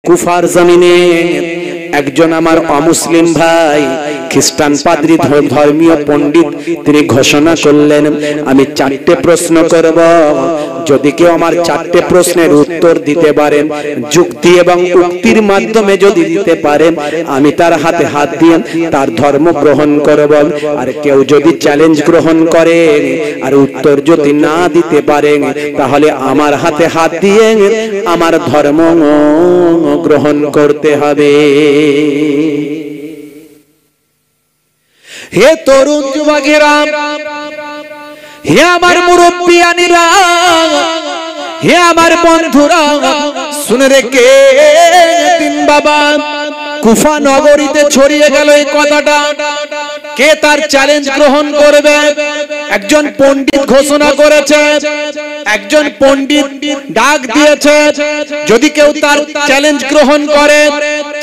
কুফার জমিনে একজন আমার অমুসলিম ভাই খ্রিস্টান পাদ্রী ধর্মীয় পণ্ডিত তিনি ঘোষণা করলেন, আমি 4টে প্রশ্ন করব, যদি কেউ আমার 4টে প্রশ্নের উত্তর দিতে পারেন, যুক্তি এবং উক্তির মাধ্যমে যদি দিতে পারেন, আমি তার হাতে হাত দিয়ে তার ধর্ম গ্রহণ করব। আর কেউ যদি চ্যালেঞ্জ গ্রহণ করে আর উত্তর যদি না দিতে পারেন, তাহলে আমার হাতে হাত দিয়ে আমার ধর্ম গ্রহণ করতে হবে। হে তরুণ যুবকেরা, হে আমার মুরব্বিয়ানিরা, হে আমার বন্ধুরা, শুনে রেখে দিন বাবা, কুফা নগরীতে ছড়িয়ে গেল এই কথাটা। কে তার চ্যালেঞ্জ গ্রহণ করবে? একজন পণ্ডিত ঘোষণা করেছে, একজন পণ্ডিত ডাক দিয়েছে, যদি কেউ তার চ্যালেঞ্জ গ্রহণ করে,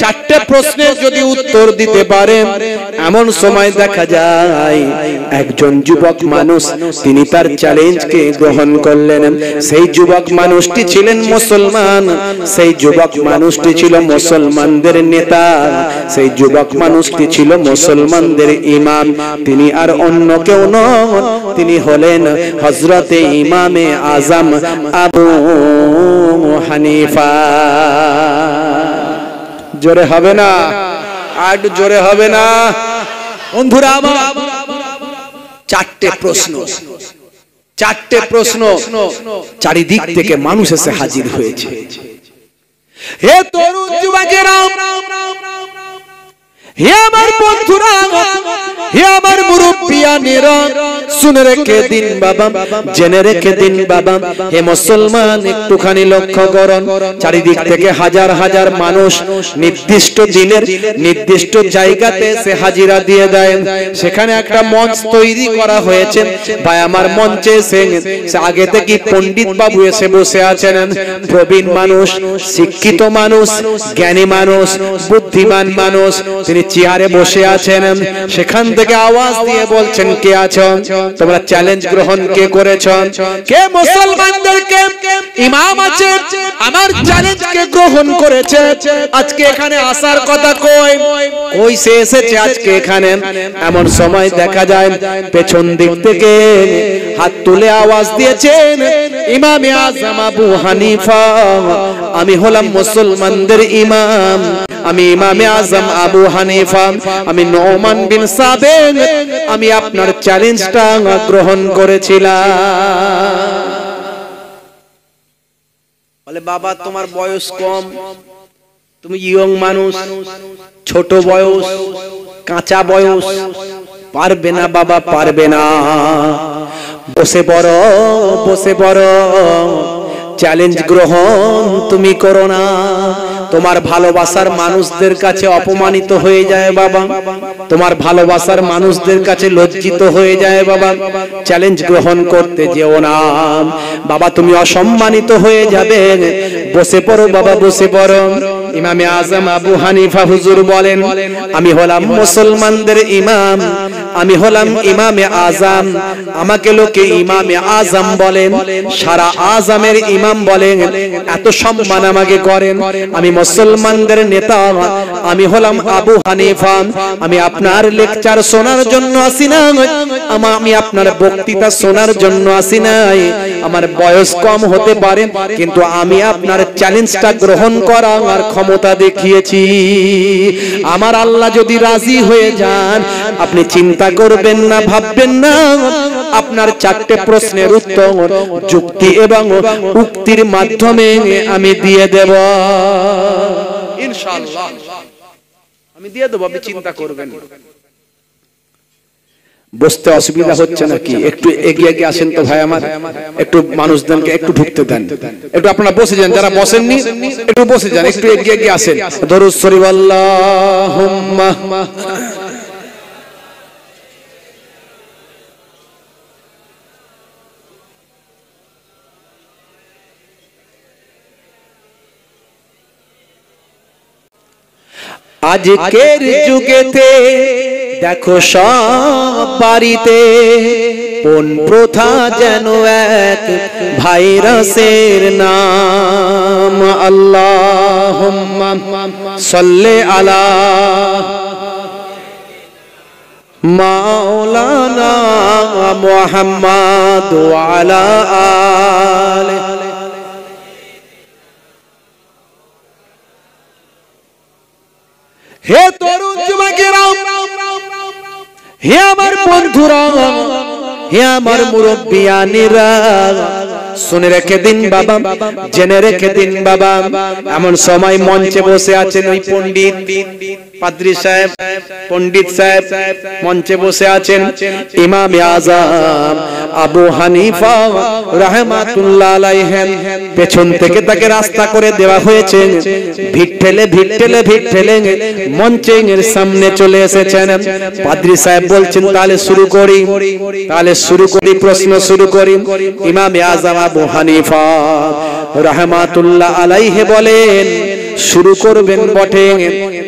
4টে প্রশ্নের যদি উত্তর দিতে পারে। এমন সময় দেখা যায় একজন যুবক মানুষ তিনি তার চ্যালেঞ্জকে গ্রহণ করলেন। সেই যুবক মানুষটি ছিলেন মুসলমান, সেই যুবক মানুষটি ছিল মুসলমানদের নেতা, সেই যুবক মানুষটি ছিল মুসলমানদের ইমাম। তিনি আর অন্য কেউ নন, তিনি হলেন হযরতে ইমামে আজম আবু হানিফা। জোরে হবে না? আর জোরে হবে না? বন্ধুরা আমার, 4টে প্রশ্ন, 4টে প্রশ্ন, চারিদিক থেকে মানুষ এসে হাজির হয়েছে। হে তরুণ যুবকেরা, হে আমার বন্ধুরা, হে আমার মুরব্বিয়ানেরা, শুনে রেখে দিন বাবা, জেনে রেখে দিন বাবা, হে মুসলমান একটুখানি লক্ষ্য করুন। চারিদিক থেকে হাজার হাজার মানুষ নির্দিষ্ট দিনের নির্দিষ্ট জায়গাতে এসে হাজিরা দিয়ে দেয়। সেখানে একটা মঞ্চ তৈরি করা হয়েছে। ভাই আমার মঞ্চে এসে আগে থেকে পণ্ডিত বাবু এসে বসে আছেন, প্রবীণ মানুষ, শিক্ষিত মানুষ, জ্ঞানী মানুষ, বুদ্ধিমান মানুষ, তিনি চেয়ারে বসে আছেন। সেখান থেকে আওয়াজ দিয়ে বলছেন, কে আছো তোমরা? চ্যালেঞ্জ গ্রহণ কে করেছ? কে মুসলমানদেরকে ইমাম আছে আমার চ্যালেঞ্জকে গ্রহণ করেছে? আজকে এখানে আসার কথা কই? কই সে এসেছে আজকে এখানে? এমন সময় দেখা যায় পেছন দিক থেকে হাত তুলে আওয়াজ দিয়েছেন, ইমামে আজম আবু হানিফা, আমি হলাম মুসলমানদের ইমাম, আমি ইমামে আজম আবু হানিফা, আমি নোমান বিন সাবেত, আমি আপনার চ্যালেঞ্জটা গ্রহণ করেছিলাম। বলে, বাবা তোমার বয়স কম, তুমি ইয়ং মানুষ, ছোট বয়স, কাঁচা বয়স, পারবে না বাবা, পারবে না, বসে পড়ো, বসে পড়ো, চ্যালেঞ্জ গ্রহণ তুমি করো না। তোমার ভালোবাসার মানুষদের কাছে অপমানিত হয়ে যায় বাবা, তোমার ভালোবাসার মানুষদের কাছে লজ্জিত হয়ে যায় বাবা, চ্যালেঞ্জ গ্রহণ করতে যেও না বাবা, তুমি অসম্মানিত হয়ে যাবে, বসে পড়ো বাবা, বসে পড়ো। ইমামে আজম আবু হানিফা হুজুর বলেন, আমি হলাম মুসলমানদের ইমাম, আমি হলাম ইমামে আজম, আমাকে লোকে ইমামে আজম বলেন, সারা আজমের ইমাম বলেন, এত সম্মান আমাকে করেন। আমি মুসলমানদের নেতা, আমি হলাম আবু হানিফা, আমি আপনার লেকচার শোনার জন্য আসি না, আমি আপনার বক্তৃতা শোনার জন্য আসি নাই। আমার বয়স কম হতে পারে, কিন্তু আমি আপনার চ্যালেঞ্জটা গ্রহণ করার ক্ষমতা দেখিয়েছি। আমার আল্লাহ যদি রাজি হয়ে যান, আপনি চিন্তা করবেন না, ভাববেন না, আপনার 4টে প্রশ্নের উত্তর যুক্তি এবং উক্তির মাধ্যমে আমি দিয়ে দেব, ইনশাআল্লাহ আমি দিয়ে দেব, আপনি চিন্তা করবেন। বসতে অসুবিধা হচ্ছে নাকি? একটু এগিয়ে এগিয়ে আসেন তো ভাই আমার, একটু মানুষজনকে একটু ঢুকতে দেন, একটু আপনারা বসে যান, যারা বসেননি একটু বসে যান, একটু এগিয়ে এগিয়ে আসেন। দরুদ শরীফ আল্লাহুম্মা। আজকের যুগেতে দেখো সব বাড়িতে কোন প্রথা যেন এক ভাইরাসের নাম। আল্লাহুম্মা সাল্লি আলা মাওলানা মুহাম্মদ ওয়া আলা আলিহি। হে তরুণ যুবকেরা, হে আমার বন্ধুরা, হে আমার মুরব্বিয়ানেরা, শুনে রেখে দিন বাবা, জেনে রেখে দিন বাবা। এমন সময় মঞ্চে বসে আছেন ওই পণ্ডিত পাদ্রী সাহেব, পণ্ডিত সাহেব মঞ্চে বসে আছেন। ইমামে আযম আবু হানিফা রাহমাতুল্লাহ আলাইহি, পেছন থেকে তাকে রাস্তা করে দেওয়া হয়েছে। ভিড় ঠেলে মঞ্চের সামনে চলে এসেছেন। পাদ্রী সাহেব বলছেন তাহলে শুরু করি, প্রশ্ন শুরু করি। ইমামে আযম আবু হানিফা রাহমাতুল্লাহ আলাইহি বলেন, শুরু করবেন বটে,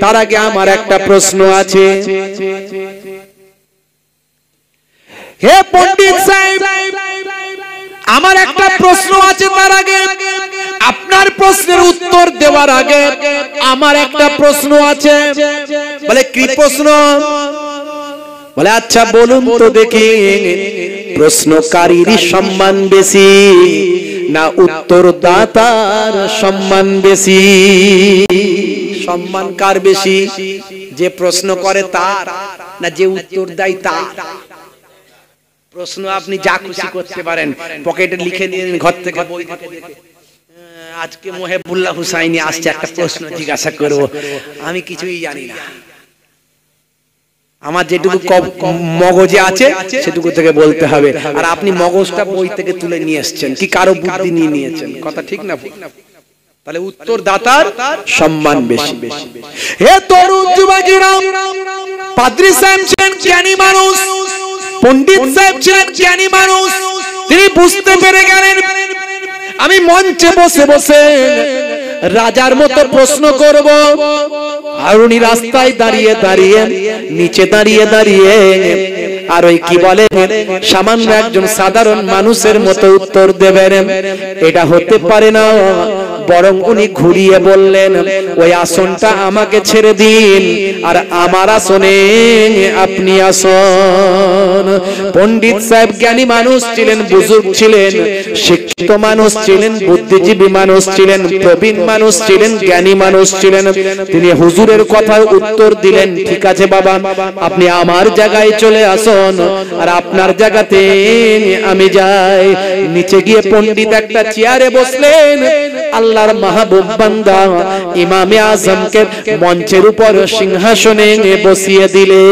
তার আগে আমার একটা প্রশ্ন আছে। হে পণ্ডিত সাহেব, আমার একটা প্রশ্ন আছে, তার আগে আপনার প্রশ্নের উত্তর দেওয়ার আগে আমার একটা প্রশ্ন আছে। বলে কি প্রশ্ন? বলে আচ্ছা বলুন তো দেখি, প্রশ্নকারীর সম্মান বেশি না উত্তরদাতার সম্মান বেশি? সম্মান কার বেশি? যে প্রশ্ন করে তার, না যে উত্তর দেয় তার? প্রশ্ন আপনি যা খুশি করতে পারেন, পকেটে লিখে নিন, ঘর থেকে বই থেকে দেখে আজকে মুহিবুল্লাহ হুসাইনি আসছে, একটা প্রশ্ন জিজ্ঞাসা করব, আমি কিছুই জানি না, আমার যেটুকু মগজে আছে সেটুকু থেকে বলতে হবে। আর আপনি মগজটা বই থেকে তুলে নিয়ে এসেছেন, কি কারো বুদ্ধি নিয়ে নিয়েছেন? কথা ঠিক না? তাহলে উত্তরদাতার সম্মান বেশি। হে তরুণ যুবকেরা, পাদ্রী সাহেব ছিলেন জ্ঞানী মানুষ, পণ্ডিত সাহেব ছিলেন জ্ঞানী মানুষ। তিনি বুঝতে পেরে গেলেন আমি মঞ্চে বসে বসে রাজার মতো প্রশ্ন করব, আর উনি রাস্তায় দাঁড়িয়ে দাঁড়িয়ে, নিচে দাঁড়িয়ে দাঁড়িয়ে, আর ওই কি বলে সামান্য একজন সাধারণ মানুষের মতো উত্তর দেবেন। এটা হতে পারে না। বরং উনি ঘুরিয়ে বললেন, ওই আসনটা আমাকে ছেড়ে দিন, আর আমার আসনে আপনি আসুন। পণ্ডিত সাহেব জ্ঞানী মানুষ ছিলেন, বুজুর্গ ছিলেন, শিক্ষিত মানুষ ছিলেন, বুদ্ধিজীবী মানুষ ছিলেন, প্রবীণ মানুষ ছিলেন, জ্ঞানী মানুষ ছিলেন। তিনি হুজুরের কথার উত্তর দিলেন, ঠিক আছে বাবা, আপনি আমার জায়গায় চলে আসুন, আর আপনার জায়গাতে আমি যাই। নিচে গিয়ে পণ্ডিত একটা চেয়ারে বসলেন। আল্লাহর মাহবুব বান্দা ইমামে আজমকে মঞ্চের উপর সিংহাসনে বসিয়ে দিলে।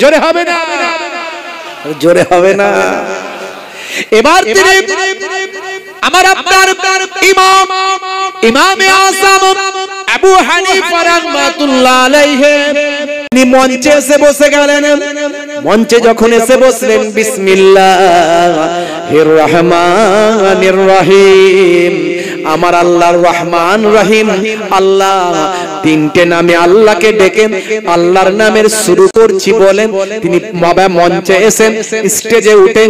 জোরে হবে না? জোরে হবে না? এবার তিনি আমার আপনার ইমাম, ইমামে আজম আবু হানিফা রাহমাতুল্লাহ আলাইহি মঞ্চে এসে বসে গেলেন। মঞ্চে যখন এসে বসলেন, বিসমিল্লাহির রহমানির রহিম, আমার আল্লাহর রহমান রহিম, আল্লাহ তিনটে নামে আল্লাহকে ডেকে আল্লাহর নামের শুরু করছি বলেন তিনি মঞ্চে এসেন, স্টেজে উঠে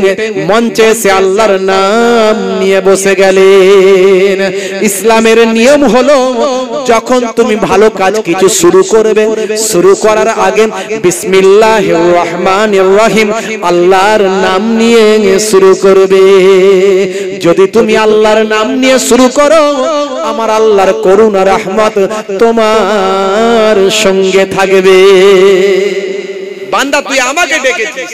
মঞ্চে এসে আল্লাহর নাম নিয়ে বসে গেলেন। ইসলামের নিয়ম হলো, যখন তুমি ভালো কাজ কিছু শুরু করবে, শুরু করার আগে বিসমিল্লাহির রহমানির রহিম আল্লাহর নাম নিয়ে শুরু করবে। যদি তুমি আল্লাহর নাম নিয়ে শুরু করো, আমার আল্লাহর করুণা রহমত তোমার সঙ্গে থাকবে। বান্দা তুই আমাকে ডেকেছিস,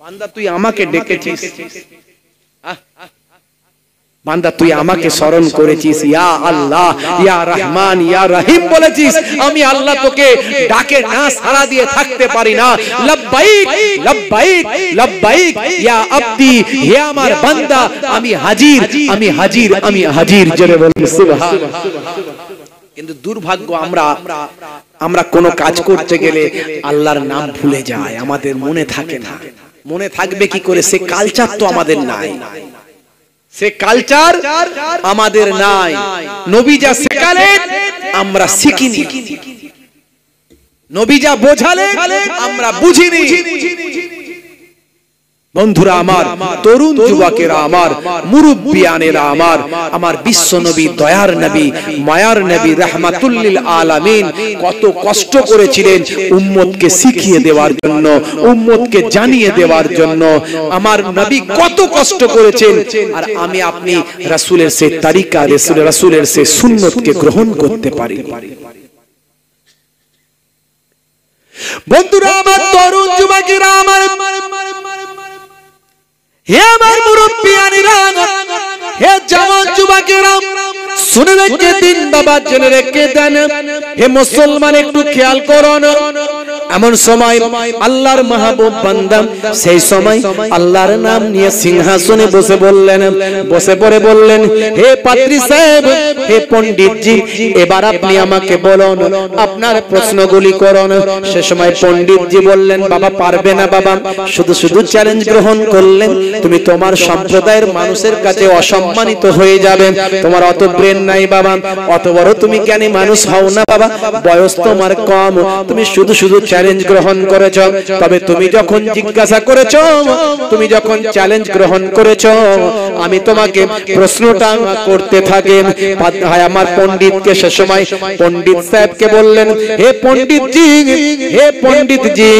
বান্দা তুই আমাকে ডেকেছিস, বান্দা তুই আমাকে স্মরণ করেছিস, ইয়া আল্লাহ, ইয়া রহমান, ইয়া রহিম বলেছিস। আমি আল্লাহ তোকে ডাকে না সাড়া দিয়ে থাকতে পারি না। লব্বাইক লব্বাইক লব্বাইক ইয়া আব্দি, হে আমার বান্দা, আমি হাজির, আমি হাজির, আমি হাজির। জোরে বলুন সুবহানাল্লাহ। কিন্তু দুর্ভাগ্য, আমরা কোনো কাজ করতে গেলে আল্লাহর নাম ভুলে যাই, আমাদের মনে থাকে না। মনে থাকবে কি করে? সে কালচার তো আমাদের নাই, সে কালচার আমাদের নাই। নবী যা শেখালেন আমরা শিখিনি, নবী যা বোঝালেন আমরা বুঝিনি। বন্ধুরা আমার, তরুণ যুবকেরা আমার, মুরব্বিয়ানেরা আমার, আমার বিশ্ব নবী, দয়ার নবী, মায়ার নবী, রাহমাতুল লিল আলামিন কত কষ্ট করেছিলেন উম্মতকে শিখিয়ে দেওয়ার জন্য, উম্মতকে জানিয়ে দেওয়ার জন্য। আমার নবী কত কষ্ট করেছেন, আর আমি আপনি রাসূলের সেই তরিকা, রাসূলের সেই সুন্নতকে গ্রহণ করতে পারি। বন্ধুরা আমার, তরুণ যুবকেরা আমার, হে আমার মুরব্বিয়ানেরা, হে জওয়ান যুবকেরা, শুনে রেখে দিন বাবা, জেনে রেখে দেন। হে মুসলমান, একটু খেয়াল করুন। এমন সময় আল্লাহর মাহবুব বান্দা সেই সময় আল্লাহর নাম নিয়ে সিংহাসনে বসে বললেন, বসে পড়ে বললেন, হে পাদ্রী সাহেব, হে পণ্ডিতজি, এবার আপনি আমাকে বলুন, আপনার প্রশ্নগুলি করুন। সে সময় পণ্ডিতজি বললেন, বাবা পারবে না বাবা, শুধু শুধু চ্যালেঞ্জ গ্রহণ করলেন, তুমি তোমার সম্প্রদায়ের মানুষের কাছে অসম্মানিত হয়ে যাবে, তোমার অত ব্রেন নাই বাবা, অত বড় তুমি জ্ঞানী মানুষ হও না বাবা, বয়স তোমার কম, তুমি শুধু শুধু চ্যালেঞ্জ গ্রহণ করেছ। তবে তুমি যখন জিজ্ঞাসা করেছ, তুমি যখন চ্যালেঞ্জ গ্রহণ করেছ, আমি তোমাকে প্রশ্নটা করতে থাকেন। আমার পণ্ডিতকে সে সময় পণ্ডিত সাহেবকে বললেন, হে পণ্ডিতজি, হে পণ্ডিতজি,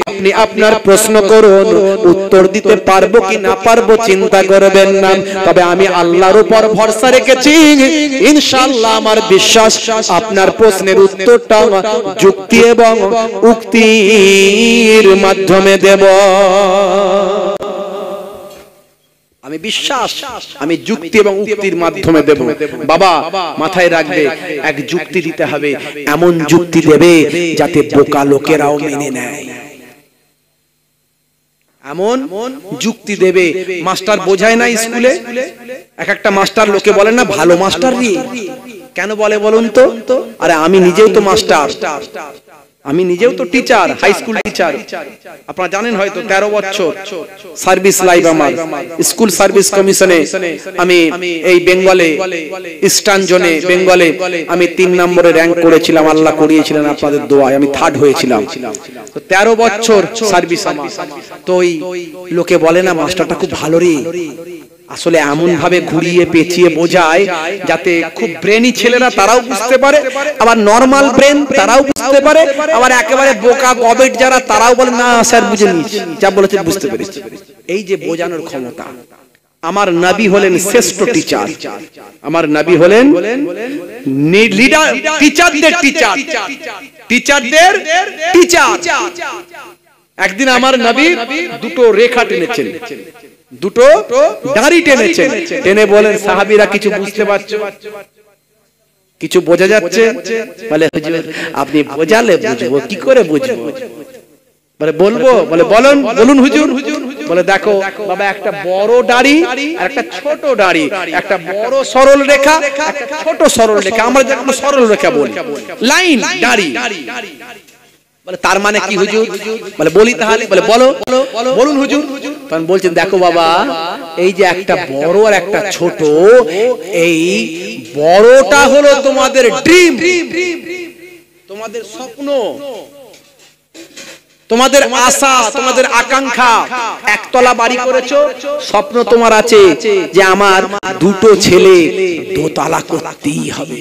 আপনি আপনার প্রশ্ন করুন, উত্তর দিতে পারবো কি না পারবো চিন্তা করবেন না, তবে আমি আল্লাহর উপর ভরসা রেখেছি, ইনশাআল্লাহ আমার বিশ্বাস আপনার প্রশ্নের উত্তরটা যুক্তি এবং উক্তির মাধ্যমে দেব। আমি বিশ্বাস, আমি যুক্তি এবং উক্তির মাধ্যমে দেব। বাবা মাথায় রাখবে, এক যুক্তি দিতে হবে, এমন যুক্তি দেবে যাতে বোকা লোকেরাও মেনে নেয়। এমন যুক্তি দেবে, মাস্টার বোঝায় না স্কুলে, এক একটা মাস্টার লোকে বলে না ভালো মাস্টার রে, কেন বলে বলুন তো? আরে আমি নিজেও তো মাস্টার, আমি নিজেও তো টিচার, হাই স্কুল টিচার। আপনারা জানেন হয়তো 13 বছর সার্ভিস লাইফ আমার। স্কুল সার্ভিস কমিশনে আমি এই বেঙ্গলে, ইস্টার্ন জোনে বেঙ্গলে আমি 3 নম্বরে র‍্যাঙ্ক করেছিলাম, আল্লাহ করিয়েছিলেন আপনাদের দোয়ায়, আমি 3rd হয়েছিলাম। তো 13 বছর সার্ভিস আমার। তো ওই লোকে বলে না মাস্টারটা খুব ভালো রে, আসলে এমন ভাবে ঘুরিয়ে পেঁচিয়ে বোঝায় যাতে খুব ব্রেনি ছেলেরা তারাও বুঝতে পারে, আবার নরমাল ব্রেন তারাও বুঝতে পারে, আবার একেবারে বোকা গবেট যারা তারাও বলে না স্যার বুঝে নিয়েছি, যা বলেছে বুঝতে পেরেছি। এই যে বোঝানোর ক্ষমতা, আমার নবী হলেন শ্রেষ্ঠ টিচার, আমার নবী হলেন লিডার, টিচারদের টিচার, টিচারদের টিচার। একদিন আমার নবী দুটো রেখা টেনেছেন, দুটো দাড়ি টেনেছেন, টেনে বলেন, সাহাবীরা কিছু বুঝতে পারছো, কিছু বোঝা যাচ্ছে? বলে হুজুর আপনি বোঝালে বুঝবো, কি করে বুঝবো? বলে বলবো, বলে বলুন বলুন হুজুর। বলে দেখো বাবা, একটা বড় দাড়ি আর একটা ছোট দাড়ি, একটা বড় সরল রেখা, একটা ছোট সরল রেখা, আমরা যেমন সরল রেখা বলি, লাইন দাড়ি। বলে তার মানে কি হুজুর? বলে বলি তাহলে। বলে বলো, বলুন হুজুর। তখন বলছেন, দেখো বাবা, এই যে একটা বড় আর একটা ছোট, এই বড়টা হলো তোমাদের ড্রিম, তোমাদের স্বপ্ন, তোমাদের আশা, তোমাদের আকাঙ্ক্ষা। একতলা বাড়ি করেছো, স্বপ্ন তোমার আছে যে আমার দুটো ছেলে দোতলা করতেই হবে।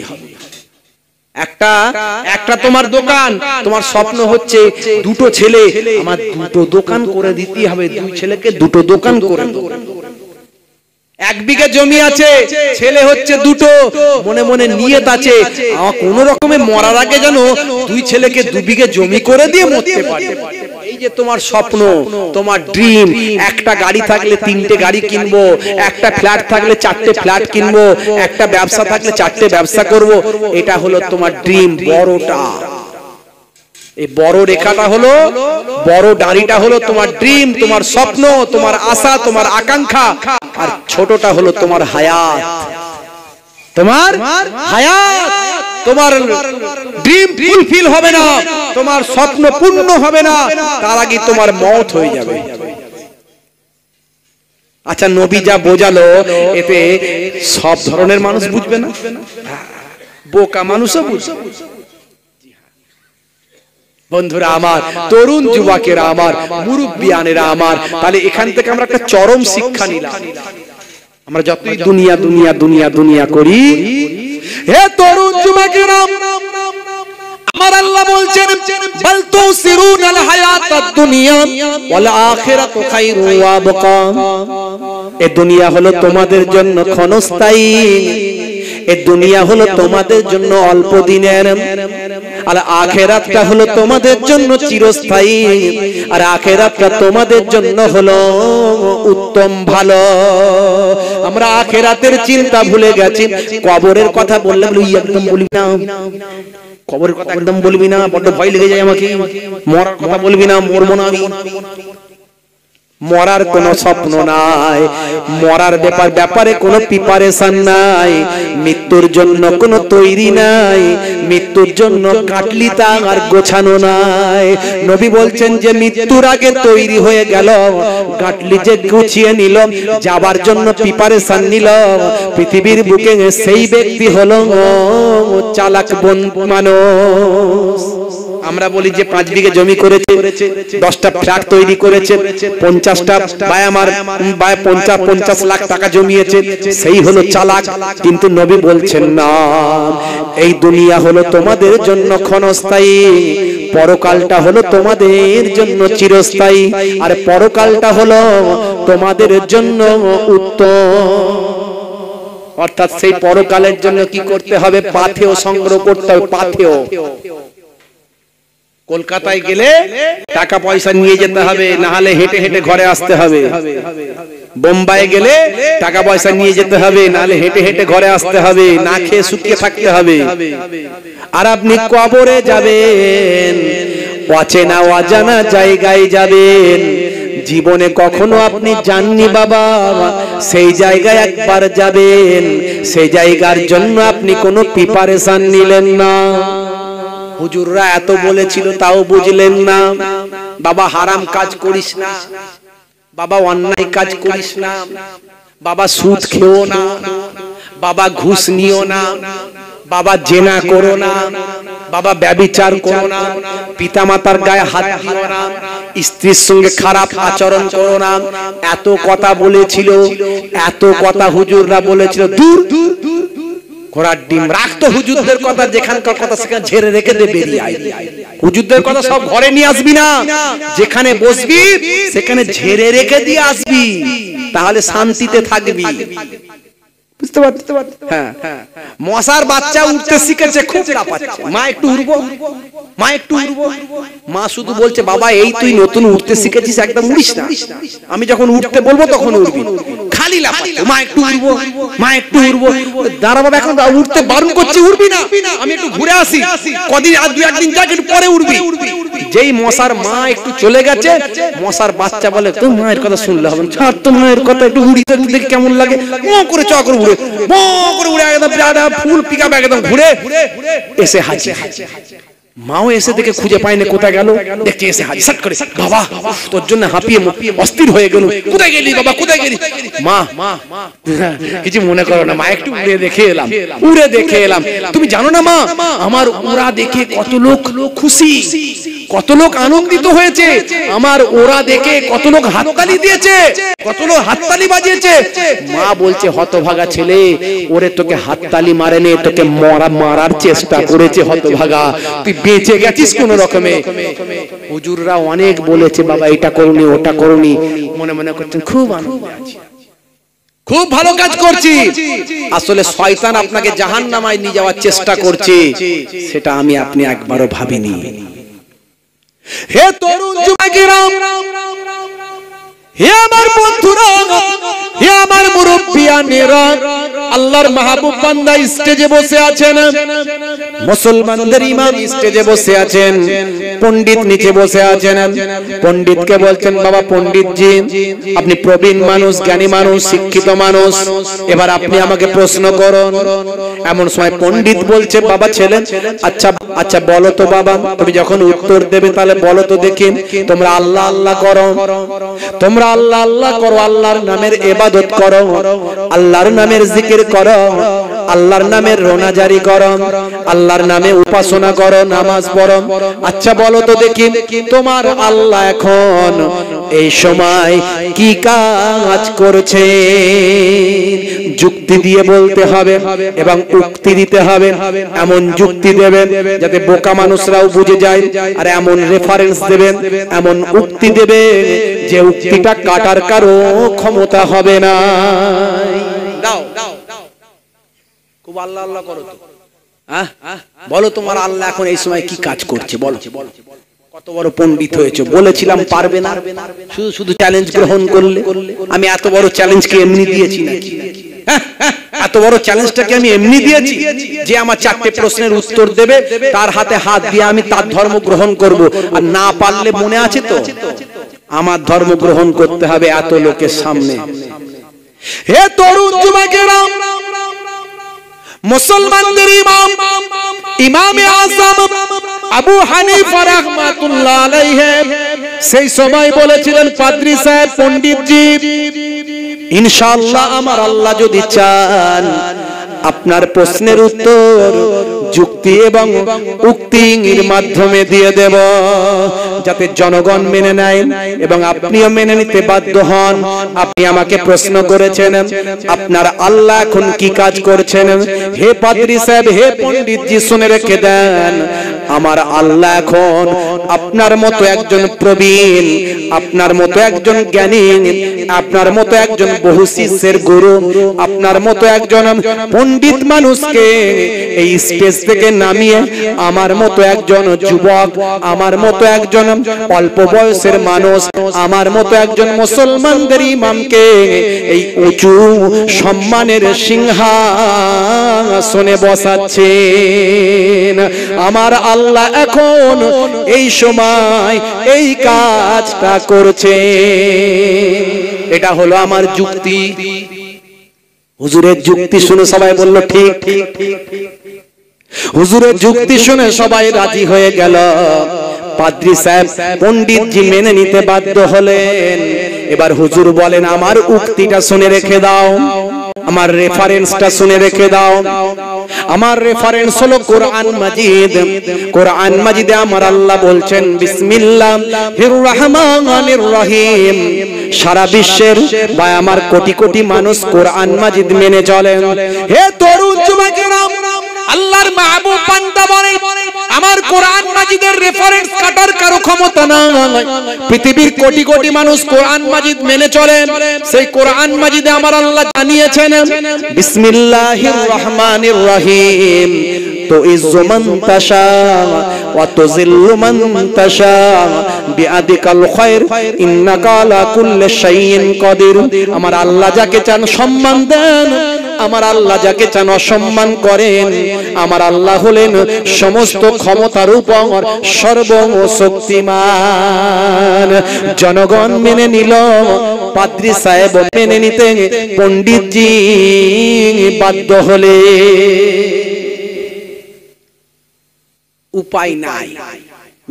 একটা তোমার দোকান, তোমার স্বপ্ন হচ্ছে দুটো ছেলে, আমার দুটো দোকান করে দিতে হবে, দুই ছেলেকে দুটো দোকান করে দেব। 1 বিঘা জমি আছে, ছেলে হচ্ছে দুটো, মনে মনে নিয়ত আছে আমার কোন রকমে মরার আগে যেন দুই ছেলেকে 2 বিঘা জমি করে দিয়ে মরতে পারে। এই যে তোমার স্বপ্ন, তোমার ড্রিম, একটা গাড়ি থাকলে 3টে গাড়ি কিনবো, একটা ফ্ল্যাট থাকলে 4টে ফ্ল্যাট কিনবো, একটা ব্যবসা থাকলে 4টে ব্যবসা করব, এটা হলো তোমার ড্রিম, বড়টা। এই বড় রেখাটা হলো, বড় দাড়িটা হলো তোমার ড্রিম, তোমার স্বপ্ন, তোমার আশা, তোমার আকাঙ্ক্ষা, আর ছোটটা হলো তোমার হায়াত, তোমার হায়াত। তোমার ড্রিম ফুলফিল হবে না, তোমার স্বপ্ন পূর্ণ হবে না, তার আগে তোমার মওত হয়ে যাবে। আচ্ছা, নবী যা বোঝালো এতে সব ধরনের মানুষ বুঝবে না, বোকা মানুষও বুঝবে। বন্ধুরা আমার, তরুণ যুবকেরা আমার, মুরব্বিয়ানেরা আমার, তাহলে এখান থেকে আমরা একটা চরম শিক্ষা নিলাম। আমরা যতই দুনিয়া দুনিয়া দুনিয়া দুনিয়া করি, হে তরুণ যুবকেরা, আমার আল্লাহ বলছেন বাল তুসিরুনাল হায়াতাদ দুনিয়া ওয়াল আখিরাতু খায়রু ওয়া আবকা। এই দুনিয়া হলো তোমাদের জন্য ক্ষণস্থায়ী, এই দুনিয়া হলো তোমাদের জন্য অল্প দিনের, আর আখিরাতটা হলো তোমাদের জন্য চিরস্থায়ী, আর আখিরাতটা তোমাদের জন্য হলো উত্তম ভালো। আমরা আখিরাতের চিন্তা ভুলে গেছি। কবরের কথা বললে একদম বলবি না, কবরের কথা একদম বলবি না, বড্ড ভয় লেগে যায় আমাকে। মরার কথা বলবি না, মরবো না আমি। মরার কোনো স্বপ্ন নাই, মরার ব্যাপারে কোনো প্রিপারেশন নাই, মৃত্যুর জন্য কোনো তৈরি নাই, মৃত্যুর জন্য কাটলি আর গোছানো নাই। নবী বলছেন যে মৃত্যুর আগে তৈরি হয়ে গেল, কাটলি যে গুছিয়ে নিল, যাবার জন্য প্রিপারেশন নিল, পৃথিবীর বুকে সেই ব্যক্তি হলো চালাক মানুষ। আমরা বলি যে 5 বিঘে জমি করেছে, 10টা ফ্ল্যাট তৈরি করেছে, 50টা আমার 50 লাখ টাকা জমিয়েছে, সেই হলো চালাক। কিন্তু নবী বলছেন না, এই দুনিয়া হলো তোমাদের জন্য ক্ষণস্থায়ী, পরকালটা হলো তোমাদের জন্য চিরস্থায়ী, আর পরকালটা হলো তোমাদের জন্য উত্তম। অর্থাৎ সেই পরকালের জন্য কি করতে হবে? পাথেয় সংগ্রহ করতে হবে। পাথেয় কলকাতায় গেলে টাকা পয়সা নিয়ে যেতে হবে, না হলে হেঁটে হেঁটে ঘরে আসতে হবে। বোম্বাই গেলে টাকা পয়সা নিয়ে যেতে হবে, না হলে হেঁটে হেঁটে ঘরে আসতে হবে, না খেয়ে শুকিয়ে থাকতে হবে। আর আপনি কবরে যাবেন, অচেনা অজানা জায়গায় যাবেন, জীবনে কখনো আপনি জাননি বাবা, সেই জায়গায় একবার যাবেন, সেই জায়গার জন্য আপনি কোনো প্রিপারেশন নিলেন না। হুজুররা এত বলেছিল তাও বুঝলেন না। বাবা হারাম কাজ করিস না, বাবা অন্যায় কাজ করিস না, বাবা সুদ খেও না, বাবা ঘুষ নিও না, বাবা জেনা করো না, বাবা ব্যভিচার করো না, পিতামাতার গায়ে হাত দিও না, স্ত্রীর সঙ্গে খারাপ আচরণ করো না। এত কথা বলেছিল, এত কথা হুজুররা বলেছিল। দূর ঘোড়ার ডিম রাখতো হুজুরদের কথা, যেখানকার কথা সেখানে ঝেড়ে রেখে দে, বেরিয়ে আয়। হুজুরদের কথা সব ঘরে নিয়ে আসবি না, যেখানে বসবি সেখানে ঝেড়ে রেখে দিয়ে আসবি, তাহলে শান্তিতে থাকবি। বুঝতে পারতে? হ্যাঁ, মশার বাচ্চা উঠতে শিখেছে, খুব লাফাচ্ছে, মা একটু উড়বো, মা একটু উড়বো। মা শুধু বলছে বাবা এই তুই নতুন উঠতে শিখেছিস, একদম উড়িস না, আমি যখন উঠতে বলবো তখন উড়বি। খালি লাফাচ্ছে, মা একটু উড়বো, মা একটু উড়বো। দাঁড়া বাবা, এখন উঠতে বারণ করছি, উড়বি না, আমি একটু ঘুরে আসি, কদিন আর 2-1 দিন যাক, একটু পরে উড়বি। যেই মশার মা একটু চলে গেছে, মশার বাচ্চা বলে তো মায়ের কথা শুনলে হবে, ছাড় তো মায়ের কথা, একটু উড়ি দেখে কেমন লাগে, করে চ করে উড়ে, করে উড়ে একদম ফুল পিকআপ একদম ঘুরে এসে হাজির। মাও এসে দেখে খুঁজে পায়নি, কোথায় গেল, দেখছে এসে হাজির। সাট করে, বাবা তোর জন্য হাঁপিয়ে অস্থির হয়ে গেল, কোথায় গেলি বাবা, কোথায় গেলি? মা কিছু মনে করো না, মা একটু উড়ে দেখে এলাম, উড়ে দেখে এলাম। তুমি জানো না মা, আমার ওরা দেখে কত লোক খুশি, কত লোক আনন্দিত হয়েছে, আমার ওরা দেখে কত লোক হাততালি দিয়েছে, কত লোক হাততালি বাজিয়েছে। মা বলছে হতভাগা ছেলে, ওরে তোকে হাততালি মারেনি, তোকে মারার চেষ্টা করেছে হতভাগা, তুই বেঁচে গেছিস কোন রকমে। হুজুররা অনেক বলেছে বাবা এটা করুনি ওটা করুনি, মনে মনে করছেন খুব আনন্দে আছি, খুব ভালো কাজ করছি। আসলে শয়তান আপনাকে জাহান্নামায় নিয়ে যাওয়ার চেষ্টা করছে, সেটা আমি আপনি একবারও ভাবিনি। হে তরুণ যুবকেরা, হে আমার বন্ধুরা, হে আমার মুরব্বিয়ানেরা, আল্লাহর মাহবুব বান্দা স্টেজে বসে আছেন, মুসলমানদের ইমাম স্টেজে বসে আছেন, পণ্ডিত নিচে বসে আছেন। পণ্ডিতকে বলছেন বাবা পণ্ডিত জি, আপনি প্রবীণ মানুষ, জ্ঞানী মানুষ, শিক্ষিত মানুষ, এবার আপনি আমাকে প্রশ্ন করুন। এমন সময় পণ্ডিত বলছে বাবা ছেলে, আচ্ছা আচ্ছা বলো তো বাবা, তুমি যখন উত্তর দেবে তাহলে বলো তো দেখি, তোমরা আল্লাহ আল্লাহ করো, তোমরা আল্লাহ আল্লাহ করো, আল্লাহর নামের ইবাদত করো, আল্লাহর নামের জিকির জিকির করো, আল্লাহর নামে রোনাজারি করো, আল্লাহর নামে উপাসনা করো, নামাজ পড়ো। আচ্ছা বলো তো দেখি, তোমার আল্লাহ এখন এই সময় কি কাজ করছে? যুক্তি দিয়ে বলতে হবে এবং উক্তি দিতে হবে। এমন যুক্তি দেবেন যাতে বোকা মানুষরাও বুঝে যায়, আর এমন রেফারেন্স দেবেন, এমন উক্তি দেবে যে উক্তিটা কাটার কারো ক্ষমতা হবে না। দাও খুব আল্লাহ আল্লাহ করো তো। বলো তোমার আল্লাহ এখন এই সময় কি কাজ করছে? বলো। কত বড় পণ্ডিত হয়েছে, বলেছিলাম পারবে না, শুধু শুধু চ্যালেঞ্জ গ্রহণ করলে। আমি এত বড় চ্যালেঞ্জকে এমনি দিয়েছি নাকি? এত বড় চ্যালেঞ্জটাকে আমি এমনি দিয়েছি যে আমার 4টে প্রশ্নের উত্তর দেবে, তার হাতে হাত দিয়ে আমি তার ধর্ম গ্রহণ করব। আর না পারলে মনে আছে তো আমার ধর্ম গ্রহণ করতে হবে এত লোকের সামনে। হে তরুণ যুবকেরা, মুসলমানদের ইমাম ইমামে আযম আবু হানিফা রাহমাতুল্লাহ আলাইহি সেই সময় বলেছিলেন, পাদ্রী সাহেব, পণ্ডিতজি, ইনশাআল্লাহ আমার আল্লাহ যদি চান আপনার প্রশ্নের উত্তর যুক্তি এবং উক্তির মাধ্যমে দিয়ে দেব, যাতে জনগণ মেনে নেয় এবং আপনিও মেনে নিতে বাধ্য হন। আপনি আমাকে প্রশ্ন করেছেন আপনার আল্লাহ এখন কি কাজ করছেন। হে পাদ্রী সাহেব, হে পণ্ডিতজি, শুনে রেখে দেন, আমার আল্লাহ এখন আপনার মতো একজন প্রবীণ, আপনার মতো একজন জ্ঞানী, আপনার মতো একজন বহু শিষ্যের গুরু, আপনার মতো একজন পণ্ডিত মানুষকে এই স্টেজ থেকে নামিয়ে আমার মতো একজন যুবক, আমার মতো একজন অল্প বয়সের মানুষ, আমার মতো একজন মুসলমানদের ইমামকে এই উঁচু সম্মানের সিংহাসনে বসাচ্ছেন। আমার আল্লাহ এখন এই সময় এই কাজটা করছে। এটা হলো আমার যুক্তি। হুজুরের যুক্তি শুনে সবাই বলল ঠিক। হুজুরের যুক্তি শুনে সবাই রাজি হয়ে গেল। পাদ্রী সাহেব, পণ্ডিতজি মেনে নিতে বাধ্য হলেন। এবার হুজুর বলেন, আমার উক্তিটা শুনে রেখে দাও, আমার রেফারেন্সটা শুনে রেখে দাও। আমার রেফারেন্স হলো কোরআন মাজিদ। কোরআন মাজিদে আমার আল্লাহ বলছেন, বিসমিল্লাহির রহমানির রহিম। সারা বিশ্বের বা আমার কোটি কোটি মানুষ কোরআন মাজিদ মেনে চলেন। হে তরুণ যুবকেরা, আল্লাহর মাহবুব বান্দা বলেন, আমার কোরআন মাজিদের রেফারেন্স কাটার কারো ক্ষমতা নাই। পৃথিবীর কোটি কোটি মানুষ কোরআন মাজিদ মেনে চলেন। সেই কোরআন মাজিদে আমার আল্লাহ জানিয়েছেন, বিসমিল্লাহির রহমানির রহিম, তুইজ্জু মান তাশা ওয়া তুযিল্লু মান তাশা বিয়াদিকাল খায়র ইন্নাকা আলা কুল্লি শাইইন কাদির। আমার আল্লাহ যাকে চান সম্মান দেন, আমার আল্লাহ যাকে চান অসম্মান করেন। আমার আল্লাহ হলেন সমস্ত ক্ষমতার উপর সর্বশক্তিমান। জনগণ মেনে নিল, পাদ্রী সাহেব মেনে নিতে পণ্ডিতজি বাধ্য হলে। উপায় নাই,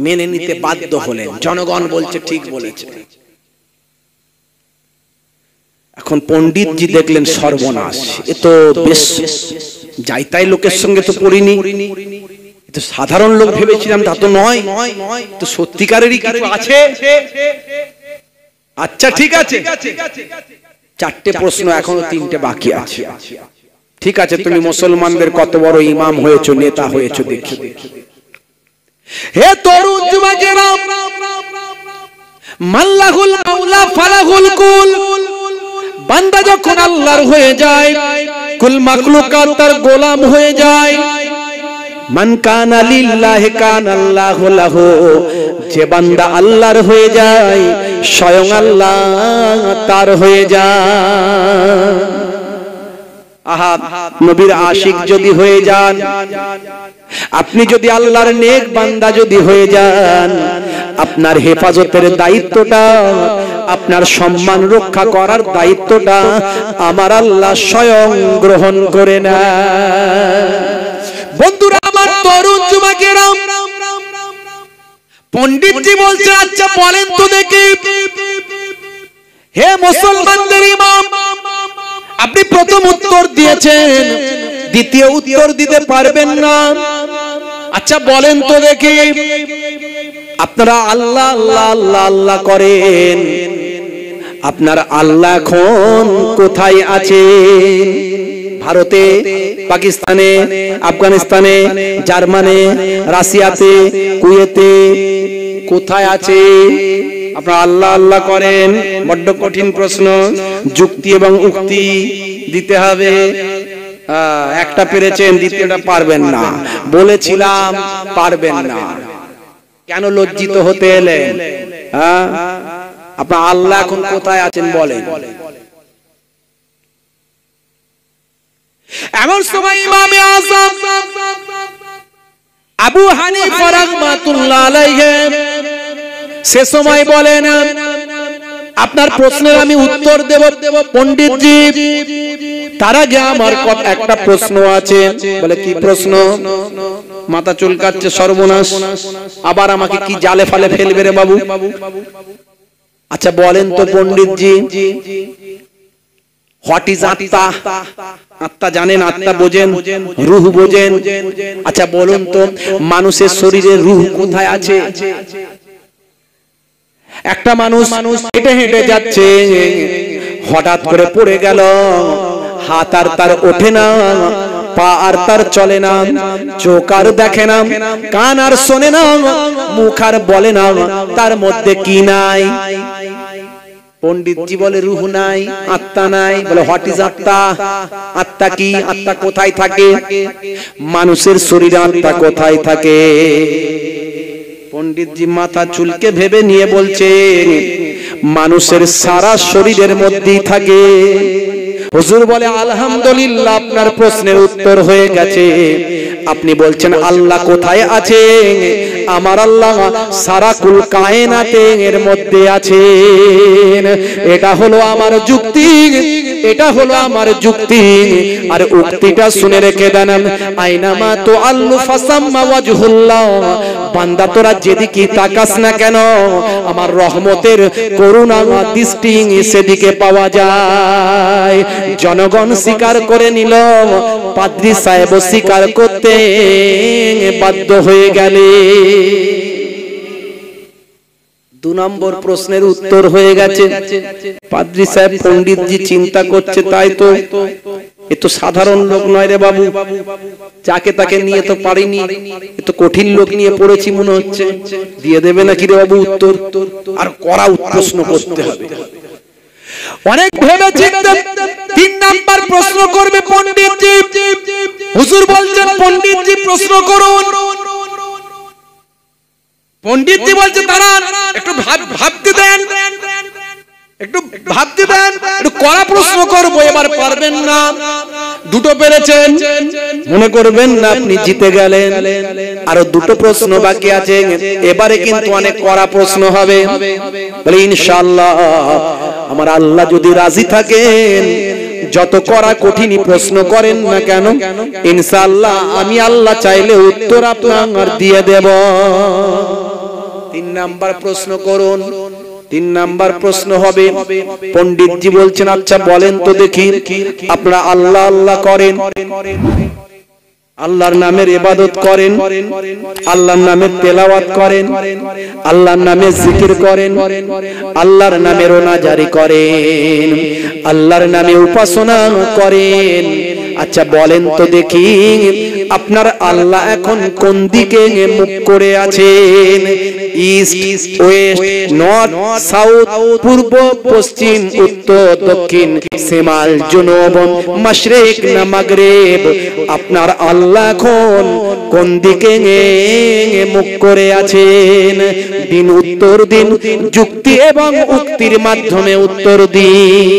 মেনে নিতে বাধ্য হলেন। জনগণ বলছে ঠিক বলেছে। এখন পণ্ডিতজি দেখলেন সর্বনাশ, এ তো বেশ যাই তাই লোকের সঙ্গে তো পড়িনি, তো সাধারণ লোক ভেবেছিলাম, তা তো নয়, তো সত্যিকারেরই কিছু আছে। আচ্ছা ঠিক আছে, 4টে প্রশ্ন, এখনো 3টে বাকি আছে। ঠিক আছে, তুমি মুসলমানদের কত বড় ইমাম হয়েছো, নেতা হয়েছো দেখি। হে তরুণ যুবকেরা, মাল্লাহুল মাওলা ফালাহুল কুল। বান্দা যখন আল্লাহর হয়ে যায়, কুল মাখলুকাত তার গোলাম হয়ে যায়। মান কানা লিল্লাহি কানা আল্লাহু লাহু। যে বান্দা আল্লাহর হয়ে যায়, স্বয়ং আল্লাহ তার হয়ে যায়। আহা, নবীর আশিক যদি হয়ে যান, আপনি যদি আল্লাহর নেক বান্দা যদি হয়ে যান, আপনার হেফাজতের দায়িত্বটা, আপনার সম্মান রক্ষা করার দায়িত্বটা আমার আল্লাহ স্বয়ং গ্রহণ করে না। বন্ধুরা আমার, তরুণ যুবকেরা, পণ্ডিতজি বলছে, আচ্ছা বলেন তো দেখি, হে মুসলমানদের ইমাম, আপনি প্রথম উত্তর দিয়েছেন, দ্বিতীয় উত্তর দিতে পারবেন না। আচ্ছা বলেন তো দেখি, আপনারা আল্লাহ আল্লাহ আল্লাহ আল্লাহ করেন, আপনার আল্লাহ এখন কোথায় আছেন? ভারতে, পাকিস্তানে, আফগানিস্তানে, জার্মানে, রাশিয়াতে, কুয়েতে, কোথায় আছে? আপনারা আল্লাহ আল্লাহ করেন। বড্ড কঠিন প্রশ্ন, যুক্তি এবং উক্তি দিতে হবে। একটা পেরেছেন, দ্বিতীয়টা পারবেন না। বলেছিলাম পারবেন না, কেন লজ্জিত হতে এলেন? আপনার আল্লাহ এখন কোথায় আছেন বলেন। এমন সময় ইমামে আযম আবু হানিফা রাহমাতুল্লাহ আলাইহি সে সময় বলেন, আপনার প্রশ্নের আমি উত্তর দেব পণ্ডিতজি, তার আগে আমার একটা প্রশ্ন আছে। বলে কি প্রশ্ন? মাথা চুলকাচ্ছে, সর্বনাশ, আবার আমাকে কি জালে ফালে ফেলবে রে বাবু। আচ্ছা বলেন তো পণ্ডিতজি, হোয়াট ইজ আত্মা? আত্মা জানেন, আত্মা বোঝেন, রূহ বোঝেন। আচ্ছা বলুন তো, মানুষের শরীরে রূহ কোথায় আছে? একটা মানুষ হেঁটে হেঁটে যাচ্ছে, হঠাৎ করে পড়ে গেল, হাত আর তার ওঠে না, পা আর তার চলে না, চোখ আর দেখে না, কান আর শোনে না, মুখ আর বলে না, তার মধ্যে কি নাই? পণ্ডিতজি বলে রূহ নাই, আত্মা নাই। বলে হোয়াট ইজ আত্মা? আত্মা কি? আত্মা কোথায় থাকে? মানুষের শরীরে আত্মা কোথায় থাকে? পণ্ডিতজি মাথা চুলকে ভেবে নিয়ে বলছে, মানুষের সারা শরীরের মধ্যেই থাকে। হুজুর বলে আলহামদুলিল্লাহ, আপনার প্রশ্নের উত্তর হয়ে গেছে। আপনি বলছেন আল্লাহ কোথায় আছে? আমার আল্লাহ সারা কুল কায়নাতের মধ্যে আছেন। এটা হলো আমার যুক্তি, এটা হলো আমার যুক্তি। আর উক্তিটা শুনে রেখে দেন, আইনামা তো আল্লু ফাসাম্মা ওয়াজহুল্লাহ, বান্দা তোরা যেদিকে তাকাস না কেন, আমার রহমতের করুণা দৃষ্টি সেদিকে পাওয়া যায়। জনগণ স্বীকার করে নিল, পাদ্রী সাহেব স্বীকার করতে বাধ্য হয়ে গেলে। 2 নম্বর প্রশ্নের উত্তর হয়ে গেছে। পাদ্রী সাহেব, পণ্ডিতজি চিন্তা করছে, তাই তো, এ তো সাধারণ লোক নয় রে বাবু, যাকে তাকে নিয়ে তো পারিনি, এ তো কঠিন লোক নিয়ে পড়েছি মনে হচ্ছে। দিয়ে দেবে নাকি রে বাবু উত্তর? আর কড়া প্রশ্ন করতে হবে। অনেক ভেবে চিন্তে 3 নাম্বার প্রশ্ন করবে পণ্ডিতজি। হুজুর বলছেন পণ্ডিতজি প্রশ্ন করুন। পণ্ডিতজি বলছে দাঁড়ান, একটু ভাবতে দেন, একটু ভাবতে দেন, একটু কড়া প্রশ্ন করবো। এবার পারবেন না, 2টো পেরেছেন, মনে করবেন না আপনি জিতে গেলেন। আরো 2টো প্রশ্ন বাকি আছে, এবারে কিন্তু অনেক কড়া প্রশ্ন হবে। বলে ইনশাআল্লাহ, আমার আল্লাহ যদি রাজি থাকেন, যত কড়া কঠিনই প্রশ্ন করেন না কেন, ইনশাআল্লাহ আমি আল্লাহ চাইলে উত্তর আপনার দিয়ে দেব। 3 নাম্বার প্রশ্ন করুন। 3 নাম্বার প্রশ্ন হবে, পণ্ডিতজি বলছেন আচ্ছা বলেন তো দেখি, আপনারা আল্লাহ আল্লাহ করেন, আল্লাহর নামের ইবাদত করেন, আল্লাহর নামের তেলাওয়াত করেন, আল্লাহর নামে জিকির করেন, আল্লাহর নামে রোনাজারি করেন, আল্লাহর নামে উপাসনা করেন। আচ্ছা বলেন তো দেখি, আপনার আল্লাহ এখন কোন দিকে মুখ করে আছেন? ইস্ট, ওয়েস্ট, নর্থ, সাউথ, পূর্ব, পশ্চিম, উত্তর, দক্ষিণ, শিমাল, জুনুব, মাশরিক না মাগরিব? আপনার আল্লাহ এখন কোন দিকে মুখ করে আছেন? দিন, উত্তর দিন, যুক্তি এবং উক্তির মাধ্যমে উত্তর দিন।